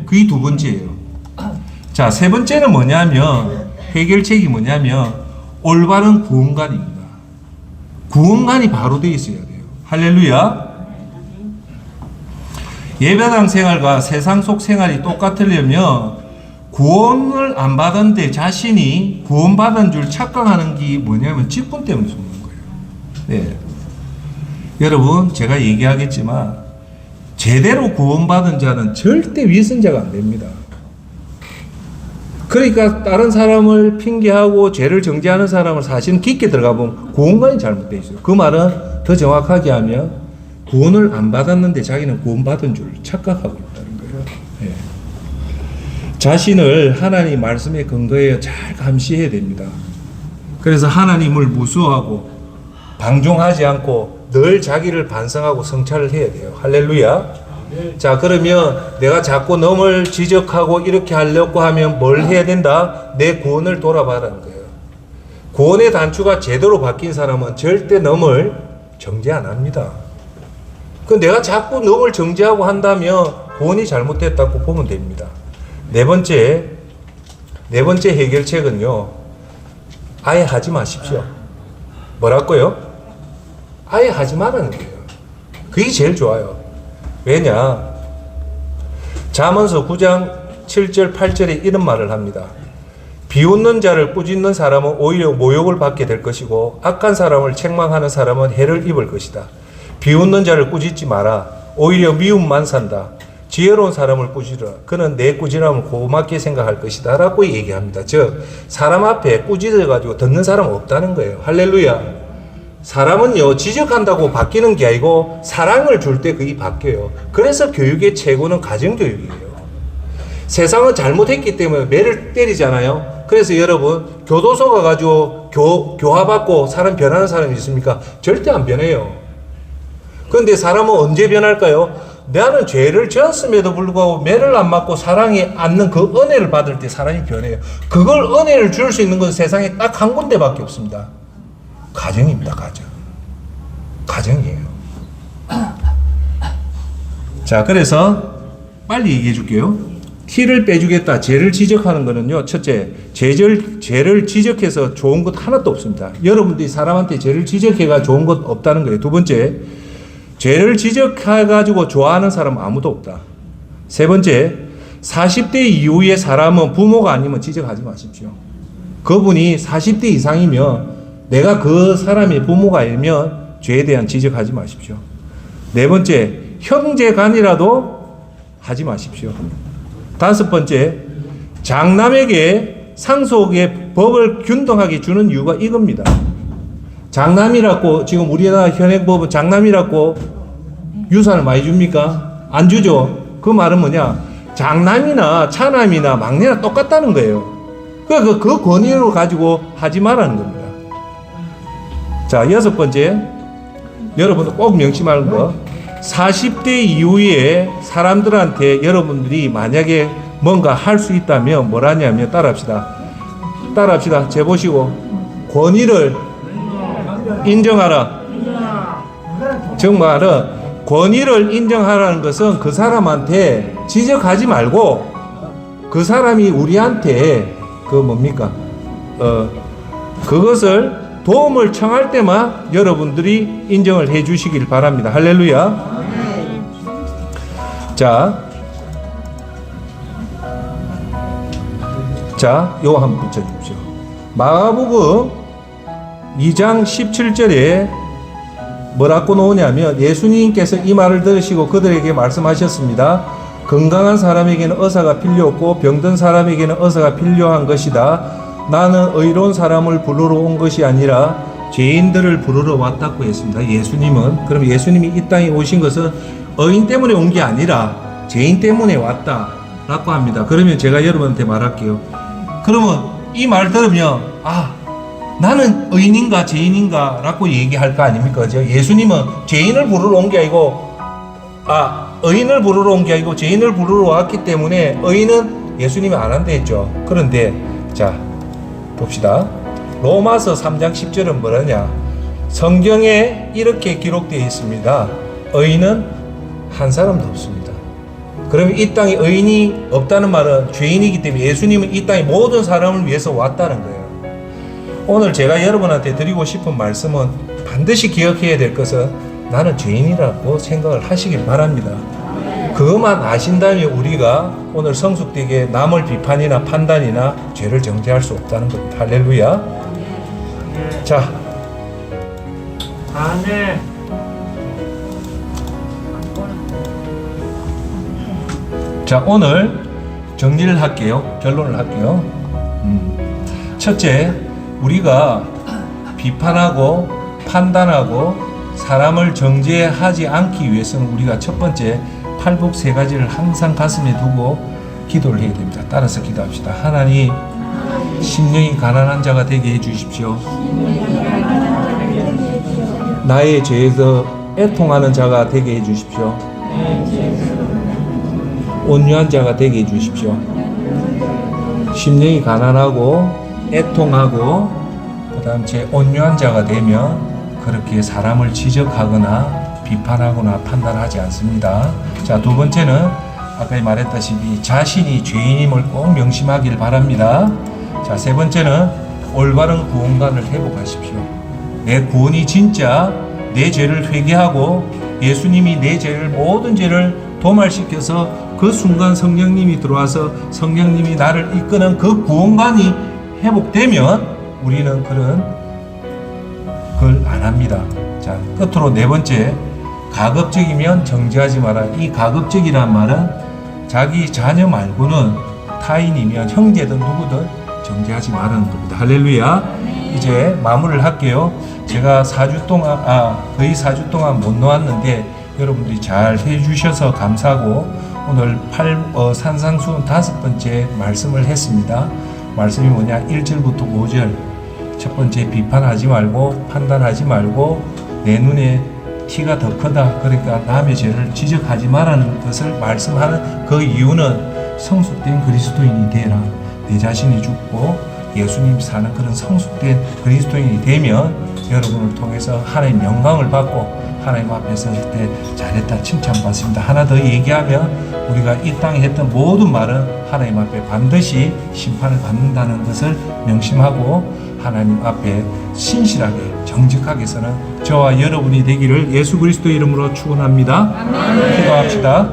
그게 두 번째예요. 자, 세 번째는 뭐냐면, 해결책이 뭐냐면 올바른 구원관입니다. 구원관이 바로 되어 있어야 돼요. 할렐루야. 예배당 생활과 세상 속 생활이 똑같으려면 구원을 안 받았는데 자신이 구원받은 줄 착각하는 게 뭐냐면 직분 때문에 속는 거예요. 네. 여러분, 제가 얘기하겠지만 제대로 구원받은 자는 절대 위선자가 안 됩니다. 그러니까 다른 사람을 핑계하고 죄를 정죄하는 사람을 사실은 깊게 들어가 보면 구원관이 잘못되어 있어요. 그 말은 더 정확하게 하면 구원을 안 받았는데 자기는 구원받은 줄 착각하고 있다는 거예요. 네. 자신을 하나님 말씀에 근거해 잘 감시해야 됩니다. 그래서 하나님을 무수하고 방종하지 않고 늘 자기를 반성하고 성찰을 해야 돼요. 할렐루야. 자, 그러면 내가 자꾸 남을 지적하고 이렇게 하려고 하면 뭘 해야 된다? 내 구원을 돌아봐라는 거예요. 구원의 단추가 제대로 바뀐 사람은 절대 남을 정죄 안 합니다. 그 내가 자꾸 남을 정죄하고 한다면 구원이 잘못됐다고 보면 됩니다. 네 번째 해결책은요, 아예 하지 마십시오. 뭐라고요? 아예 하지 말라는 거예요. 그게 제일 좋아요. 왜냐? 잠언서 9장 7절 8절에 이런 말을 합니다. 비웃는 자를 꾸짖는 사람은 오히려 모욕을 받게 될 것이고 악한 사람을 책망하는 사람은 해를 입을 것이다. 비웃는 자를 꾸짖지 마라. 오히려 미움만 산다. 지혜로운 사람을 꾸짖으라. 그는 내 꾸지람을 고맙게 생각할 것이다. 라고 얘기합니다. 즉, 사람 앞에 꾸짖어가지고 듣는 사람은 없다는 거예요. 할렐루야. 사람은요, 지적한다고 바뀌는 게 아니고 사랑을 줄 때 그게 바뀌어요. 그래서 교육의 최고는 가정교육이에요. 세상은 잘못했기 때문에 매를 때리잖아요. 그래서 여러분, 교도소 가가지고 교화받고 사람 변하는 사람이 있습니까? 절대 안 변해요. 그런데 사람은 언제 변할까요? 나는 죄를 지었음에도 불구하고 매를 안 맞고 사랑이 않는 그 은혜를 받을 때 사람이 변해요. 그걸 은혜를 줄 수 있는 건 세상에 딱 한 군데밖에 없습니다. 가정입니다. 가정이에요. 자, 그래서 빨리 얘기해 줄게요. 티를 빼주겠다. 죄를 지적하는 거는요, 첫째, 죄를 지적해서 좋은 것 하나도 없습니다. 여러분들이 사람한테 죄를 지적해가 좋은 것 없다는 거예요. 두 번째, 죄를 지적해가지고 좋아하는 사람은 아무도 없다. 세 번째, 40대 이후의 사람은 부모가 아니면 지적하지 마십시오. 그분이 40대 이상이면, 내가 그 사람이 부모가 아니면 죄에 대한 지적하지 마십시오. 네 번째, 형제간이라도 하지 마십시오. 다섯 번째, 장남에게 상속의 법을 균등하게 주는 이유가 이겁니다. 장남이라고, 지금 우리나라 현행법은 장남이라고 유산을 많이 줍니까? 안 주죠. 그 말은 뭐냐? 장남이나 차남이나 막내나 똑같다는 거예요. 그러니까 그 권위를 가지고 하지 말라는 겁니다. 자, 6번째, 여러분들 꼭 명심하는 거, 40대 이후에 사람들한테 여러분들이 만약에 뭔가 할 수 있다면 뭘 하냐면 따라합시다. 제 보시고 권위를 인정하라. 정말은 권위를 인정하라는 것은 그 사람한테 지적하지 말고 그 사람이 우리한테 그것을 도움을 청할 때만 여러분들이 인정을 해 주시길 바랍니다. 할렐루야. 자, 요거 한번 붙여주십시오. 마가복음 2장 17절에 뭐라고 나오냐면 예수님께서 이 말을 들으시고 그들에게 말씀하셨습니다. 건강한 사람에게는 의사가 필요 없고 병든 사람에게는 의사가 필요한 것이다. 나는 의로운 사람을 부르러 온 것이 아니라 죄인들을 부르러 왔다고 했습니다. 예수님은. 그럼 예수님이 이 땅에 오신 것은 의인 때문에 온 게 아니라 죄인 때문에 왔다라고 합니다. 그러면 제가 여러분한테 말할게요. 그러면 이 말 들으면 나는 의인인가 죄인인가 라고 얘기할 거 아닙니까? 그죠? 예수님은 죄인을 부르러 온 게 아니고 의인을 부르러 온 게 아니고 죄인을 부르러 왔기 때문에 의인은 예수님이 안 한다 했죠. 그런데 자 봅시다. 로마서 3장 10절은 뭐라냐? 성경에 이렇게 기록되어 있습니다. 의인은 한 사람도 없습니다. 그러면 이 땅에 의인이 없다는 말은 죄인이기 때문에 예수님은 이 땅에 모든 사람을 위해서 왔다는 거예요. 오늘 제가 여러분한테 드리고 싶은 말씀은 반드시 기억해야 될 것은 나는 죄인이라고 생각을 하시길 바랍니다. 그것만 아신다면 우리가 오늘 성숙되게 남을 비판이나 판단이나 죄를 정죄할 수 없다는 겁니다. 할렐루야. 자, 아멘. 자, 오늘 정리를 할게요. 결론을 할게요. 첫째, 우리가 비판하고 판단하고 사람을 정죄하지 않기 위해서는 우리가 첫 번째 팔복 세 가지를 항상 가슴에 두고 기도를 해야 됩니다. 따라서 기도합시다. 하나님, 심령이 가난한 자가 되게 해주십시오. 나의 죄에서 애통하는 자가 되게 해주십시오. 온유한 자가 되게 해주십시오. 심령이 가난하고 애통하고 그 다음 제 온유한 자가 되면 그렇게 사람을 지적하거나 비판하거나 판단하지 않습니다. 자, 두 번째는 아까 말했다시피 자신이 죄인임을 꼭 명심하길 바랍니다. 자, 세 번째는 올바른 구원관을 회복하십시오. 내 구원이 진짜 내 죄를 회개하고 예수님이 내 죄를 모든 죄를 도말시켜서 그 순간 성령님이 들어와서 성령님이 나를 이끄는 그 구원관이 회복되면 우리는 그런 걸 안 합니다. 자, 끝으로 네 번째, 가급적이면 정죄하지 마라. 이 가급적이란 말은 자기 자녀 말고는 타인이면 형제든 누구든 정죄하지 말라는 겁니다. 할렐루야. 이제 마무리를 할게요. 제가 4주 동안 거의 4주 동안 못 놓았는데 여러분들이 잘 해주셔서 감사하고 오늘 산상수훈 5번째 말씀을 했습니다. 말씀이 뭐냐? 1절부터 5절. 첫 번째, 비판하지 말고 판단하지 말고 내 눈에 티가 더 크다. 그러니까 남의 죄를 지적하지 말라는 것을 말씀하는 그 이유는 성숙된 그리스도인이 되라. 내 자신이 죽고 예수님 사는 그런 성숙된 그리스도인이 되면 여러분을 통해서 하나님 영광을 받고 하나님 앞에 설 때 잘했다 칭찬받습니다. 하나 더 얘기하면 우리가 이 땅에 했던 모든 말은 하나님 앞에 반드시 심판을 받는다는 것을 명심하고 하나님 앞에 신실하게 정직하게 서는 저와 여러분이 되기를 예수 그리스도 이름으로 축원합니다. 기도합시다.